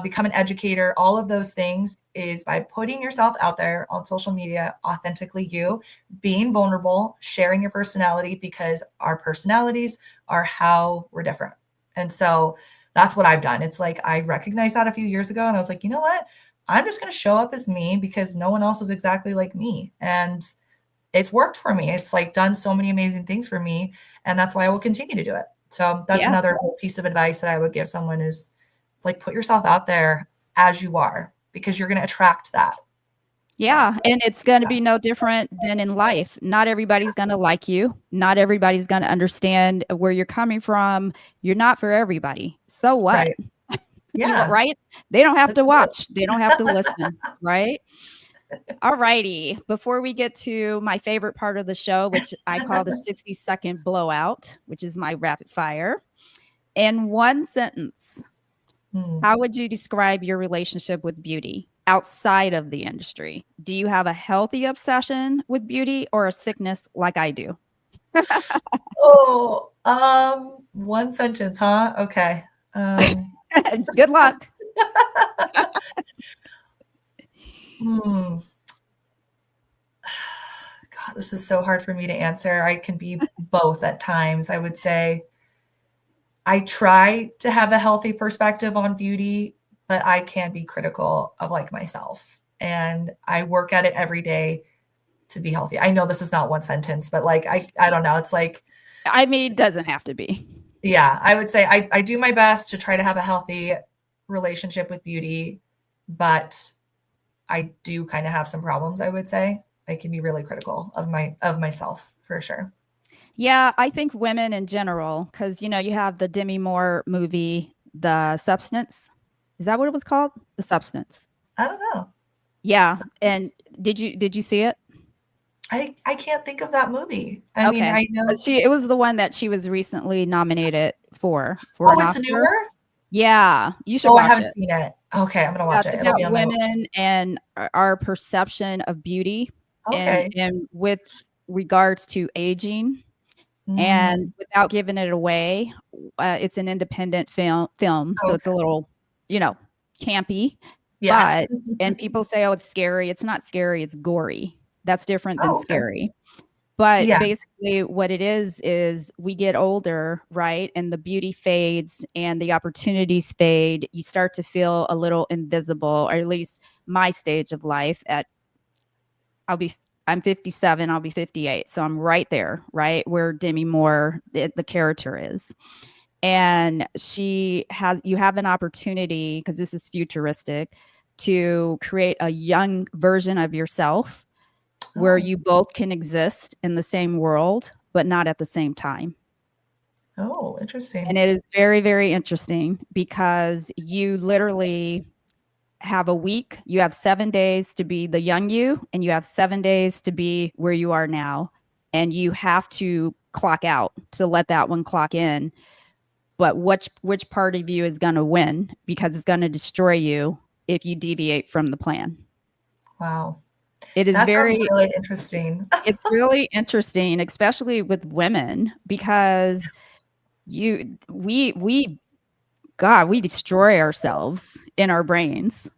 become an educator, all of those things is by putting yourself out there on social media, authentically you, being vulnerable, sharing your personality, because our personalities are how we're different. And so that's what I've done. It's like I recognized that a few years ago and I was like, you know what? I'm just going to show up as me because no one else is exactly like me. And it's worked for me. It's like done so many amazing things for me. And that's why I will continue to do it. So that's Yeah. another piece of advice that I would give someone is like, put yourself out there as you are, because you're going to attract that. Yeah, and it's going to be no different than in life. Not everybody's going to like you. Not everybody's going to understand where you're coming from. You're not for everybody. So what? Right. Yeah. Right? They don't have That's to good. watch. They don't have to listen, right? All righty. Before we get to my favorite part of the show, which I call the 60-second blowout, which is my rapid fire. In one sentence, how would you describe your relationship with beauty outside of the industry? Do you have a healthy obsession with beauty or a sickness like I do? One sentence, huh? Okay. Good luck. God, this is so hard for me to answer. I can be both at times. I would say I try to have a healthy perspective on beauty, but I can be critical of like myself. And I work at it every day to be healthy. I know this is not one sentence, but like, I don't know. It's like, I mean, it doesn't have to be. Yeah, I would say I do my best to try to have a healthy relationship with beauty, but I do kind of have some problems, I would say. I can be really critical of myself for sure. Yeah, I think women in general, because, you know, you have the Demi Moore movie, The Substance. Is that what it was called? The Substance. I don't know. Yeah. And did you see it? I can't think of that movie. I mean, Okay. I know. It was the one that she was recently nominated for Oh, an it's Oscar. newer? Yeah, you should Oh, I watch haven't it. seen it. Okay, I'm gonna watch It's it. It'll be about on my watch. women and our perception of beauty, Okay. and with regards to aging. And without giving it away, it's an independent film, so it's a little, you know, campy. Yeah. But and people say, "Oh, it's scary." It's not scary. It's gory. That's different than Oh, okay. scary. But Yeah. basically, what it is we get older, right? And the beauty fades and the opportunities fade. You start to feel a little invisible, or at least my stage of life. I'm 57, I'll be 58. So I'm right there, right? Where Demi Moore, the character is. And you have an opportunity, because this is futuristic, to create a young version of yourself where you both can exist in the same world, but not at the same time. Oh, interesting. And it is very, very interesting because you literally have a week. You have 7 days to be the young you, and you have 7 days to be where you are now. And you have to clock out to let that one clock in. But which part of you is going to win, because it's going to destroy you if you deviate from the plan. Wow. It is That sounds very, really interesting. it's really interesting, especially with women, because we God, we destroy ourselves in our brains.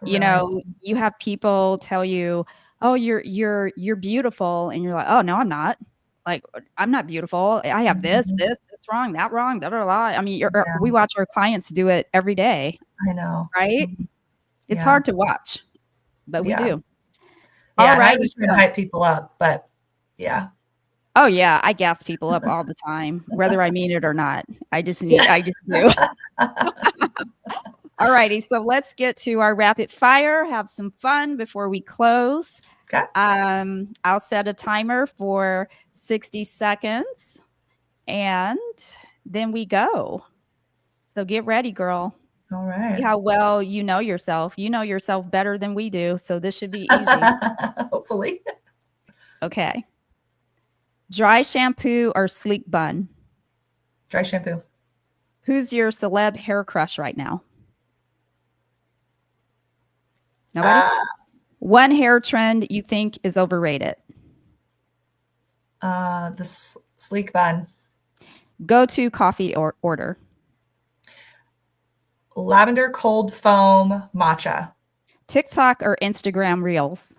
You Really? know, you have people tell you, "Oh, you're beautiful," and you're like, "Oh, no, I'm not. Like, I'm not beautiful. I have Mhm. this wrong, that wrong, da da da." I mean, Yeah, we watch our clients do it every day, I know. right? Mhm. It's Yeah. hard to watch, but we Yeah. do. Yeah, All and I right. was trying to hype people up, but yeah. Oh yeah, I gas people up all the time, whether I mean it or not. Yeah. I just do. All righty, so let's get to our rapid fire, have some fun before we close. Okay. I'll set a timer for 60 seconds and then we go. So get ready, girl. All See right. how well you know yourself. You know yourself better than we do, so this should be easy. Hopefully. Okay. Dry shampoo or sleek bun? Dry shampoo. Who's your celeb hair crush right now? Nobody? One hair trend you think is overrated? The sleek bun. Go to coffee or order. Lavender cold foam matcha. TikTok or Instagram reels?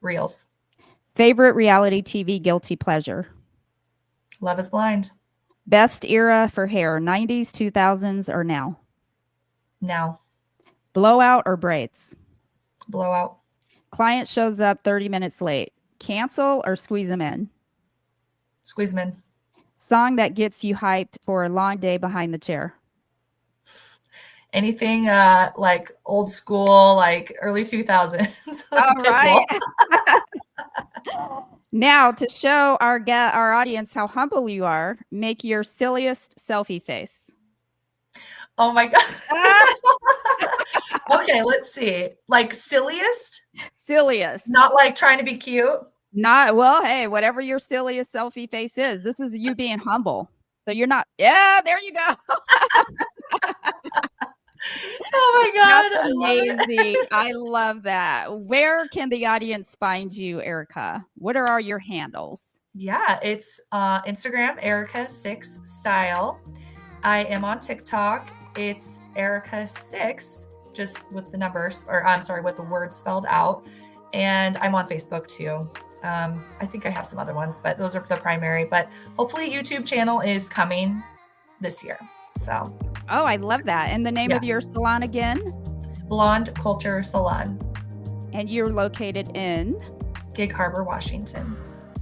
Reels. Favorite reality TV guilty pleasure? Love is blind. Best era for hair, 90s, 2000s, or now? Now. Blowout or braids? Blowout. Client shows up 30 minutes late. Cancel or squeeze them in? Squeeze them in. Song that gets you hyped for a long day behind the chair? Anything like old school, like early 2000s. All right. Now, to show our audience how humble you are, make your silliest selfie face. Oh my God. Okay, let's see. Like silliest? Silliest. Not like trying to be cute? Not, well, hey, whatever your silliest selfie face is, this is you being humble. So you're not, yeah, there you go. Oh my God. That's amazing. I love that. Where can the audience find you, Erica? What are all your handles? Yeah, it's Instagram, Erica6Style. I am on TikTok. It's Erica6, just with the numbers, or I'm sorry, with the word spelled out. And I'm on Facebook too. I think I have some other ones, but those are the primary. But hopefully YouTube channel is coming this year. So. Oh, I love that. And the name of your salon again? Blonde Culture Salon. And you're located in? Gig Harbor, Washington.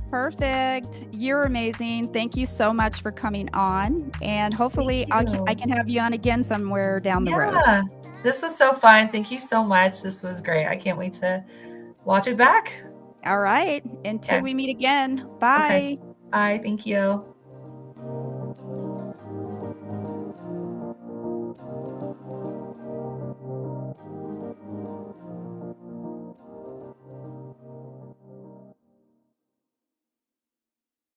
Perfect. You're amazing. Thank you so much for coming on. And hopefully I can have you on again somewhere down the road. Yeah, this was so fun. Thank you so much. This was great. I can't wait to watch it back. All right. Until we meet again. Bye. Okay. Bye. Thank you.